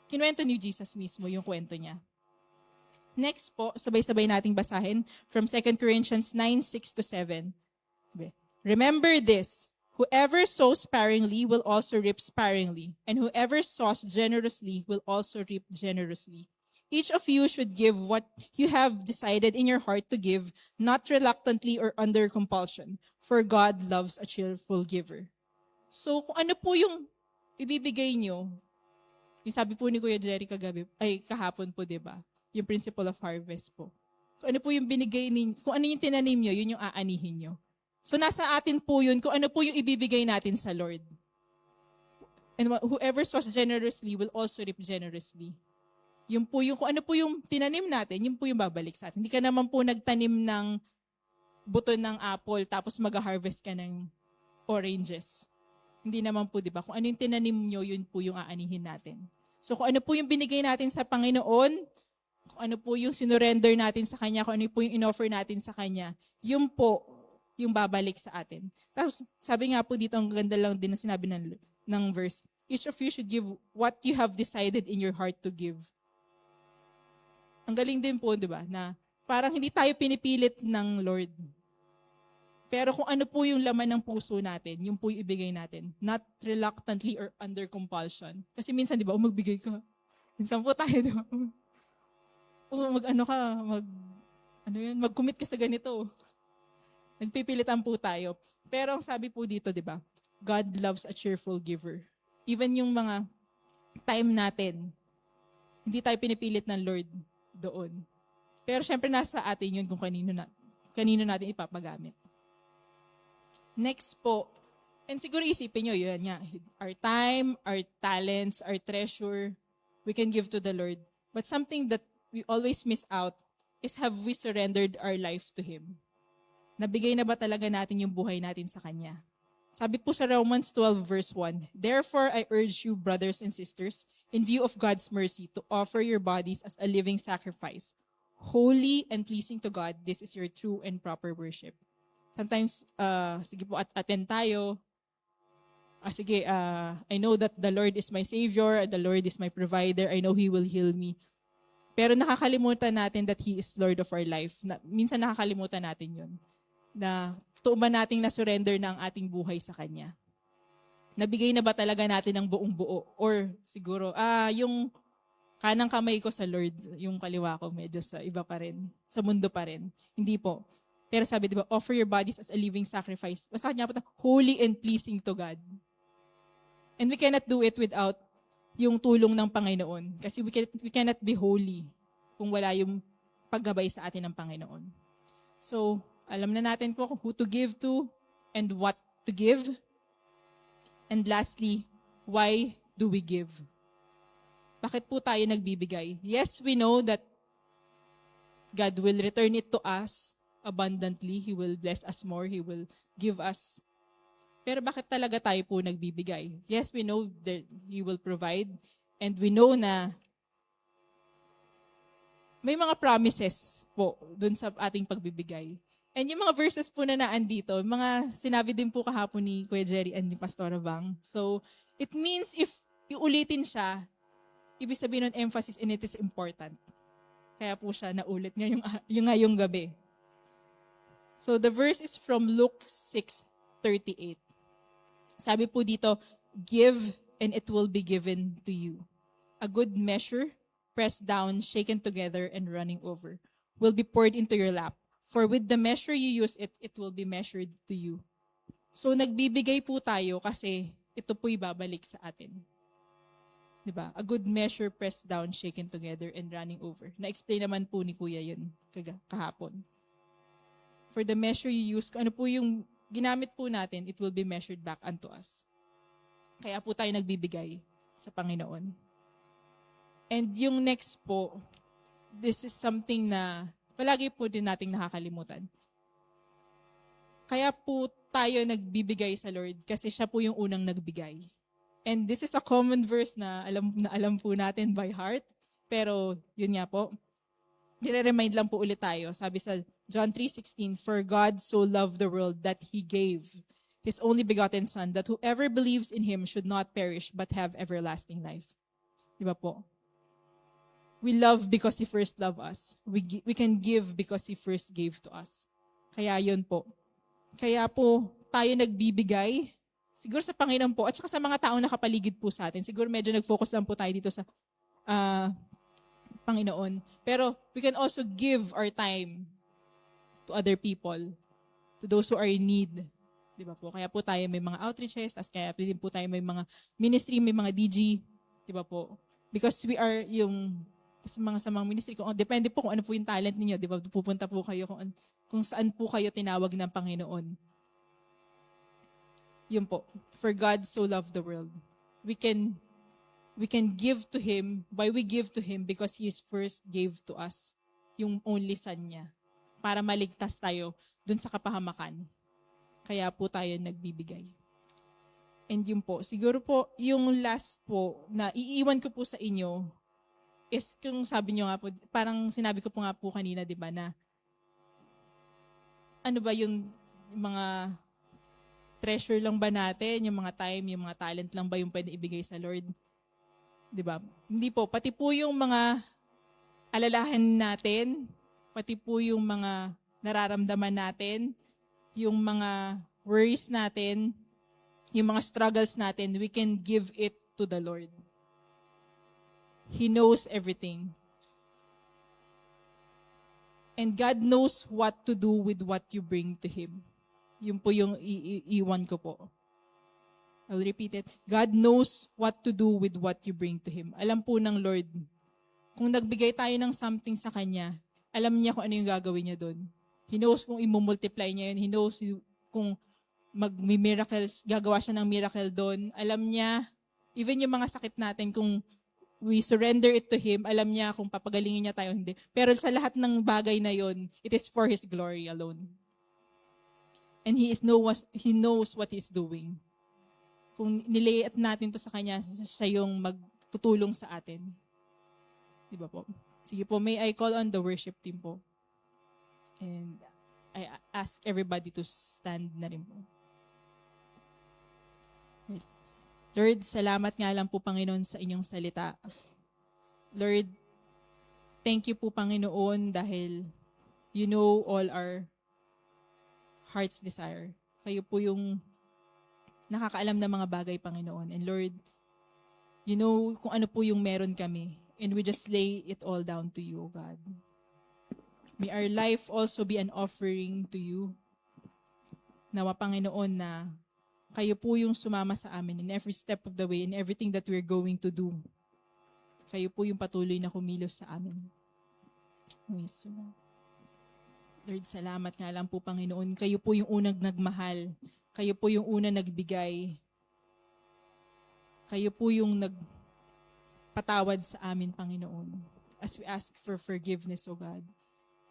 kinuwento ni Jesus mismo yung kwento niya. Next po, sabay-sabay nating basahin from 2 Corinthians 9:6-7. Remember this, whoever sows sparingly will also reap sparingly, and whoever sows generously will also reap generously. Each of you should give what you have decided in your heart to give, not reluctantly or under compulsion, for God loves a cheerful giver. So, kung ano po yung ibibigay nyo, yung sabi po ni Kuya Jerry kahapon po, di ba? Yung principle of harvest po. Kung ano po yung binigay ninyo, kung ano yung tinanim nyo, yun yung aanihin nyo. So nasa atin po yun kung ano po yung ibibigay natin sa Lord. And whoever sows generously will also reap generously. Yun po yung, kung ano po yung tinanim natin, yun po yung babalik sa atin. Hindi ka naman po nagtanim ng buto ng apple tapos mag-harvest ka ng oranges. Hindi naman po, di ba? Kung ano yung tinanim nyo, yun po yung aanihin natin. So kung ano po yung binigay natin sa Panginoon, kung ano po yung sinurrender natin sa Kanya, kung ano po yung inoffer natin sa Kanya, yun po yung babalik sa atin. Tapos sabi nga po dito, ang ganda lang din na sinabi ng verse, each of you should give what you have decided in your heart to give. Ang galing din po, di ba, na parang hindi tayo pinipilit ng Lord. Pero kung ano po yung laman ng puso natin, yung po yung ibigay natin. Not reluctantly or under compulsion. Kasi minsan, di ba, magbigay ka. Minsan po tayo, di ba? Mag-commit ka sa ganito. Nagpipilitan po tayo. Pero ang sabi po dito, di ba, God loves a cheerful giver. Even yung mga time natin, hindi tayo pinipilit ng Lord doon. Pero syempre nasa atin yun kung kanino natin ipapagamit. Next po, and siguro isipin nyo, yun nga, our time, our talents, our treasure, we can give to the Lord. But something that we always miss out is have we surrendered our life to Him? Nabigay na ba talaga natin yung buhay natin sa Kanya? Sabi po sa Romans 12 verse 1, therefore I urge you, brothers and sisters, in view of God's mercy, to offer your bodies as a living sacrifice, holy and pleasing to God. This is your true and proper worship. Sometimes, sige po, attend tayo. I know that the Lord is my Savior, the Lord is my provider, I know He will heal me. Pero nakakalimutan natin that He is Lord of our life. Minsan nakakalimutan natin yun. Na totoo ba nating na-surrender na ang ating buhay sa Kanya? Nabigay na ba talaga natin ang buong buo? Or siguro, yung kanang kamay ko sa Lord, yung kaliwa ko medyo sa iba pa rin, sa mundo pa rin. Hindi po. Pero sabi, di ba, offer your bodies as a living sacrifice. Basta kanya po, holy and pleasing to God. And we cannot do it without yung tulong ng Panginoon. Kasi we cannot be holy kung wala yung paggabay sa atin ng Panginoon. So, alam na natin po who to give to and what to give. And lastly, why do we give? Bakit po tayo nagbibigay? Yes, we know that God will return it to us abundantly. He will bless us more. He will give us. Pero bakit talaga tayo po nagbibigay? Yes, we know that He will provide. And we know na may mga promises po dun sa ating pagbibigay. And yung mga verses po na naandito, mga sinabi din po kahapon ni Kuya Jerry and ni Pastora Bang. So, it means if iulitin siya, ibig sabihin ng emphasis and it is important. Kaya po siya naulit ngayong gabi. So, the verse is from Luke 6:38. Sabi po dito, give and it will be given to you. A good measure, pressed down, shaken together, and running over, will be poured into your lap. For with the measure you use it will be measured to you. So nagbibigay po tayo kasi ito po ibabalik sa atin. Diba? A good measure pressed down, shaken together, and running over. Na-explain naman po ni Kuya yun kahapon. For the measure you use, kung ano po yung ginamit po natin, it will be measured back unto us. Kaya po tayo nagbibigay sa Panginoon. And yung next po, this is something na palagi po din nating nakakalimutan. Kaya po tayo nagbibigay sa Lord kasi siya po yung unang nagbigay. And this is a common verse na alam po natin by heart. Pero yun nga po, nire-remind lang po ulit tayo. Sabi sa John 3:16, for God so loved the world that He gave His only begotten Son, that whoever believes in Him should not perish but have everlasting life. Diba po? We love because He first loved us. We can give because He first gave to us. Kaya yun po. Kaya po tayo nagbibigay, siguro sa Panginoon po, at saka sa mga taong nakapaligid po sa atin. Siguro medyo nag-focus lang po tayo dito sa Panginoon. Pero we can also give our time to other people, to those who are in need. Diba po? Kaya po tayo may mga outreaches, as kaya din po tayo may mga ministry, may mga DG. Diba po? Because we are yung sa mga ministry, depende po kung ano po yung talent ninyo, di ba? Pupunta po kayo kung saan po kayo tinawag ng Panginoon. Yun po. For God so loved the world. We can give to Him. Why we give to Him? Because He first gave to us yung only Son niya. Para maligtas tayo dun sa kapahamakan. Kaya po tayo nagbibigay. And yun po, siguro po, yung last po na iiwan ko po sa inyo is kung sabi nyo nga po, parang sinabi ko po nga po kanina, di ba, na ano ba yung mga treasure lang ba natin, yung mga time, yung mga talent lang ba yung pwede ibigay sa Lord? Di ba? Hindi po, pati po yung mga alalahan natin, pati po yung mga nararamdaman natin, yung mga worries natin, yung mga struggles natin, we can give it to the Lord. He knows everything. And God knows what to do with what you bring to Him. Yun po yung iiwan ko po. I'll repeat it. God knows what to do with what you bring to Him. Alam po ng Lord, kung nagbigay tayo ng something sa Kanya, alam niya kung ano yung gagawin niya doon. He knows kung i-multiply niya yun. He knows kung mag-miracles, gagawa siya ng miracle doon. Alam niya, even yung mga sakit natin, kung we surrender it to Him, alam niya kung papagalingin niya tayo hindi. Pero sa lahat ng bagay na yon, it is for His glory alone. And He knows what He's doing. Kung nilayat natin to sa Kanya, siya yung magtutulong sa atin. Di ba po? Sige po, may I call on the worship team po. And I ask everybody to stand na rin po. Lord, salamat nga lang po, Panginoon, sa inyong salita. Lord, thank you po, Panginoon, dahil you know all our heart's desire. Kayo po yung nakakaalam ng mga bagay, Panginoon. And Lord, you know kung ano po yung meron kami. And we just lay it all down to you, God. May our life also be an offering to you. Nawa, Panginoon, na kayo po yung sumama sa amin in every step of the way, in everything that we're going to do. Kayo po yung patuloy na kumilos sa amin. Yes, Lord, salamat nga lang po, Panginoon. Kayo po yung unang nagmahal. Kayo po yung unang nagbigay. Kayo po yung nagpatawad sa amin, Panginoon. As we ask for forgiveness, O God.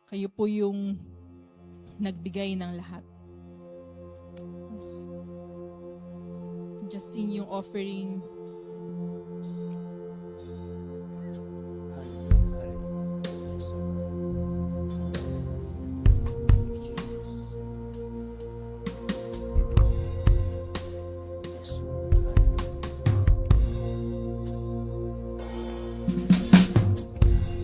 Kayo po yung nagbigay ng lahat. Yes. Just sing yung offering.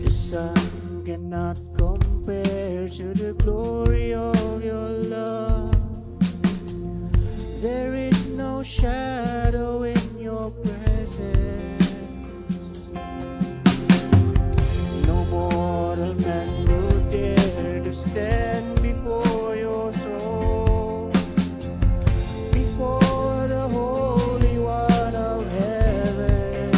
The sun cannot compare to the glory of your love. There is no shadow in your presence. No mortal man would dare to stand before your throne, before the Holy One of heaven.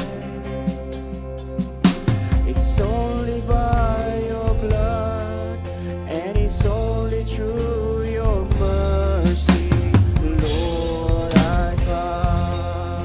It's only by your blood, and it's only through your mercy, Lord, I come.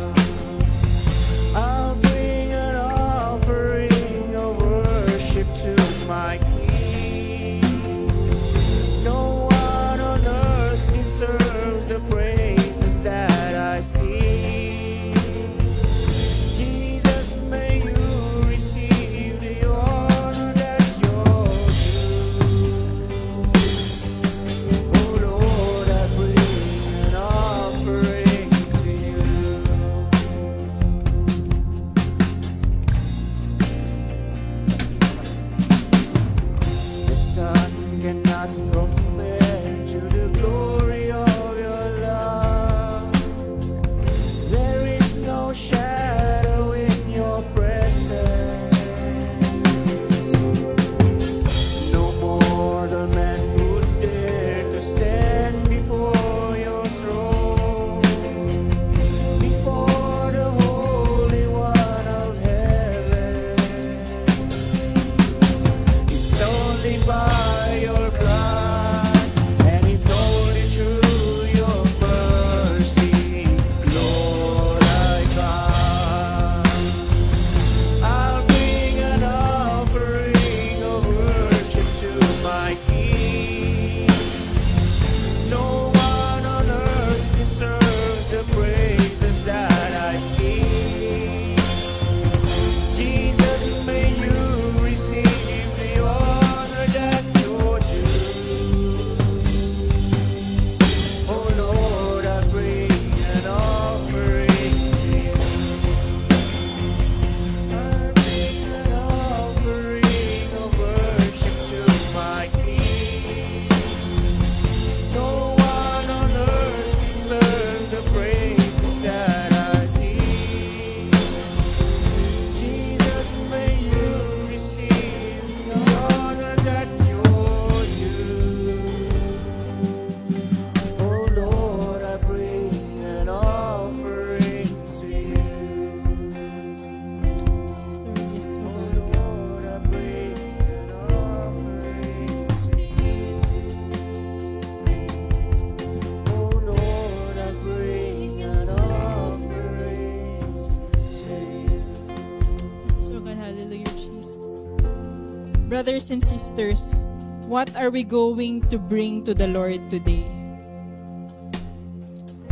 Brothers and sisters, what are we going to bring to the Lord today?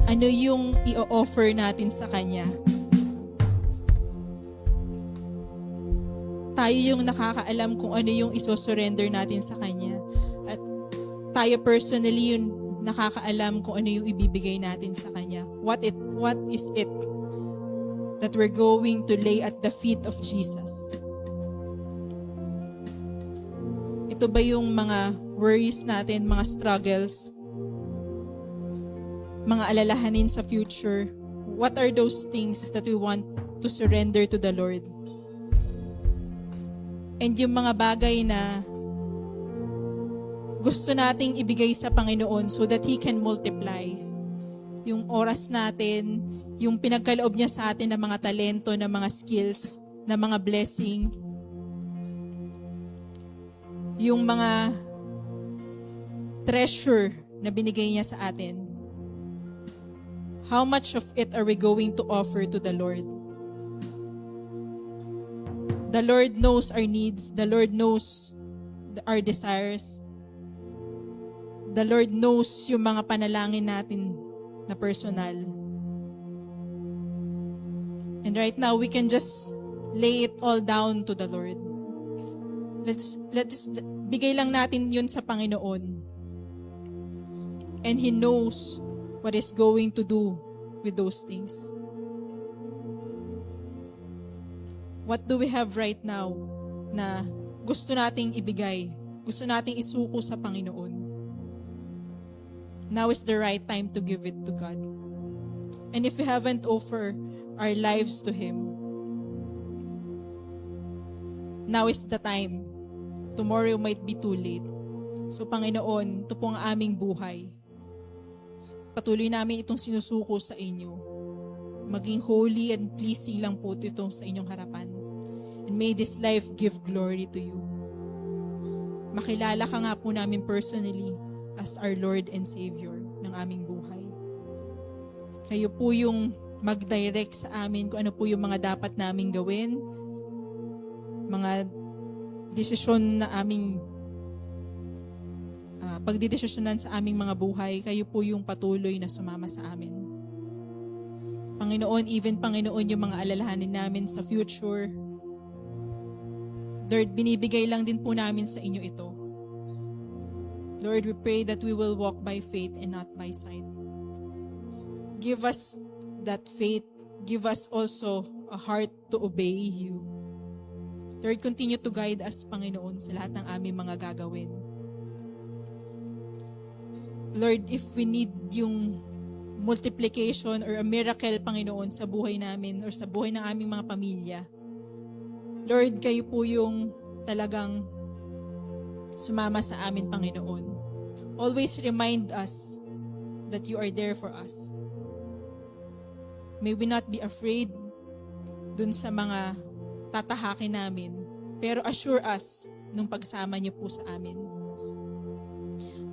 Ano yung i-offer natin sa Kanya? Tayo yung nakakaalam kung ano yung isosurrender natin sa Kanya. At tayo personally yung nakakaalam kung ano yung ibibigay natin sa Kanya. What is it that we're going to lay at the feet of Jesus? Ito ba yung mga worries natin, mga struggles, mga alalahanin sa future? What are those things that we want to surrender to the Lord? And yung mga bagay na gusto nating ibigay sa Panginoon so that He can multiply. Yung oras natin, yung pinagkaloob niya sa atin ng mga talento, ng mga skills, ng mga blessing, yung mga treasure na binigay niya sa atin. How much of it are we going to offer to the Lord? The Lord knows our needs. The Lord knows our desires. The Lord knows yung mga panalangin natin na personal. And right now, we can just lay it all down to the Lord. Let's bigay lang natin yun sa Panginoon. And He knows what He's going to do with those things. What do we have right now na gusto nating ibigay, gusto nating isuko sa Panginoon? Now is the right time to give it to God. And if we haven't offered our lives to Him, now is the time. Tomorrow might be too late. So Panginoon, ito po ang aming buhay. Patuloy namin itong sinusuko sa inyo. Maging holy and pleasing lang po ito sa inyong harapan. And may this life give glory to you. Makilala ka nga po namin personally as our Lord and Savior ng aming buhay. Kayo po yung mag-direct sa amin kung ano po yung mga dapat naming gawin, mga desisyon na aming pagdidesisyonan sa aming mga buhay. Kayo po yung patuloy na sumama sa amin. Panginoon, even Panginoon yung mga alalahanin namin sa future, Lord, binibigay lang din po namin sa inyo ito. Lord, we pray that we will walk by faith and not by sight. Give us that faith. Give us also a heart to obey you. Lord, continue to guide us, Panginoon, sa lahat ng aming mga gagawin. Lord, if we need yung multiplication or a miracle, Panginoon, sa buhay namin or sa buhay ng aming mga pamilya, Lord, kayo po yung talagang sumama sa amin, Panginoon. Always remind us that you are there for us. May we not be afraid dun sa mga tatahakin namin, pero assure us nung pagsama niyo po sa amin.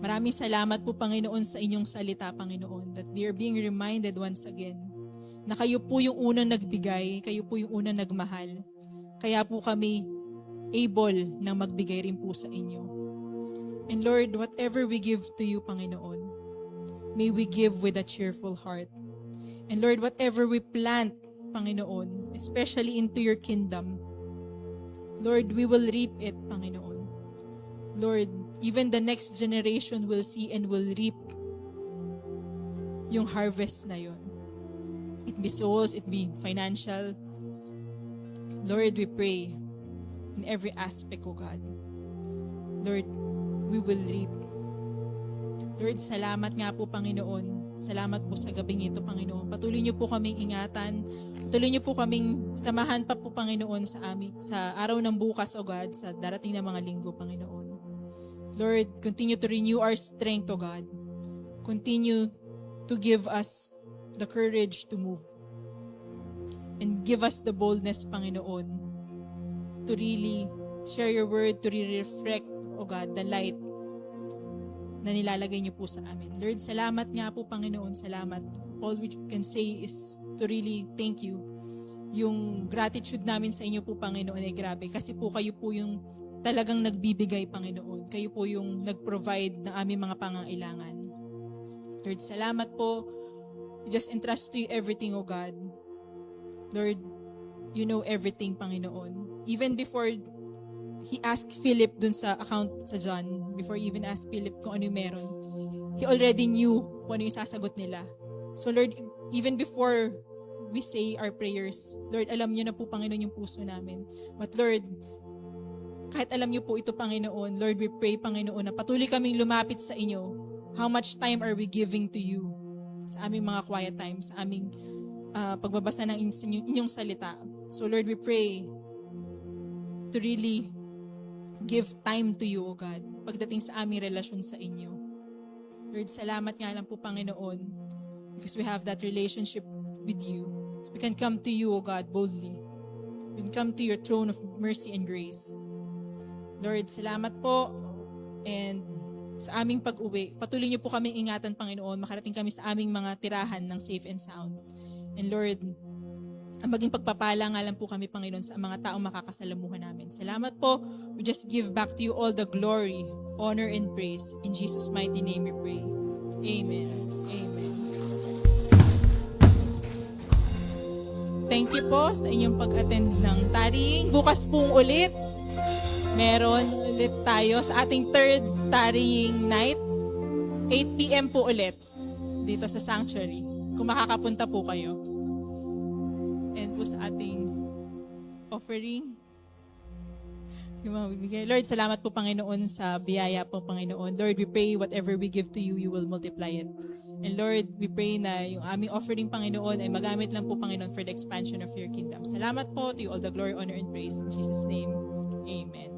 Maraming salamat po, Panginoon, sa inyong salita, Panginoon, that we are being reminded once again na kayo po yung unang nagbigay, kayo po yung unang nagmahal. Kaya po kami able na magbigay rin po sa inyo. And Lord, whatever we give to you, Panginoon, may we give with a cheerful heart. And Lord, whatever we plant, Panginoon, especially into your kingdom, Lord, we will reap it, Panginoon. Lord, even the next generation will see and will reap yung harvest na yun. It be souls, it be financial. Lord, we pray in every aspect, O God. Lord, we will reap. Lord, salamat nga po, Panginoon. Salamat po sa gabing ito, Panginoon. Patuloy niyo po kaming ingatan. Patuloy niyo po kaming samahan pa po, Panginoon, sa araw ng bukas, O God, sa darating na mga linggo, Panginoon. Lord, continue to renew our strength, O God. Continue to give us the courage to move. And give us the boldness, Panginoon, to really share your word, to really reflect, O God, the light na nilalagay niyo po sa amin. Lord, salamat nga po, Panginoon, salamat. All we can say is to really thank you. Yung gratitude namin sa inyo po, Panginoon, ay grabe. Kasi po kayo po yung talagang nagbibigay, Panginoon. Kayo po yung nag-provide ng aming mga pangangailangan. Lord, salamat po. We just entrust to you everything, O God. Lord, you know everything, Panginoon. Even before he asked Philip dun sa account sa John, before he even asked Philip kung ano yung meron, he already knew kung ano yung sasagot nila. So Lord, even before we say our prayers, Lord, alam niyo na po, Panginoon, yung puso namin. But Lord, kahit alam niyo po ito, Panginoon, Lord, we pray, Panginoon, na patuloy kaming lumapit sa inyo. How much time are we giving to you sa aming mga quiet times, sa aming pagbabasa ng inyong salita. So Lord, we pray to really give time to you, O God, pagdating sa aming relasyon sa inyo. Lord, salamat nga lang po, Panginoon, because we have that relationship with you. We can come to you, O God, boldly. We can come to your throne of mercy and grace. Lord, salamat po, and sa aming pag-uwi, patuloy niyo po kaming ingatan, Panginoon, makarating kami sa aming mga tirahan ng safe and sound. And Lord, ang maging pagpapala nga lang po kami, Panginoon, sa mga taong makakasalamuhan namin. Salamat po. We just give back to you all the glory, honor, and praise. In Jesus' mighty name we pray. Amen. Amen. Thank you po sa inyong pag-attend ng tarrying. Bukas pong ulit, meron ulit tayo sa ating third tarrying night. 8 p.m. po ulit dito sa sanctuary. Kung makakapunta po kayo. And po sa ating offering. Lord, salamat po, Panginoon, sa biyaya po, Panginoon. Lord, we pray whatever we give to you, you will multiply it. And Lord, we pray na yung aming offering, Panginoon, ay magamit lang po, Panginoon, for the expansion of your kingdom. Salamat po, to you all the glory, honor, and praise. In Jesus' name, amen.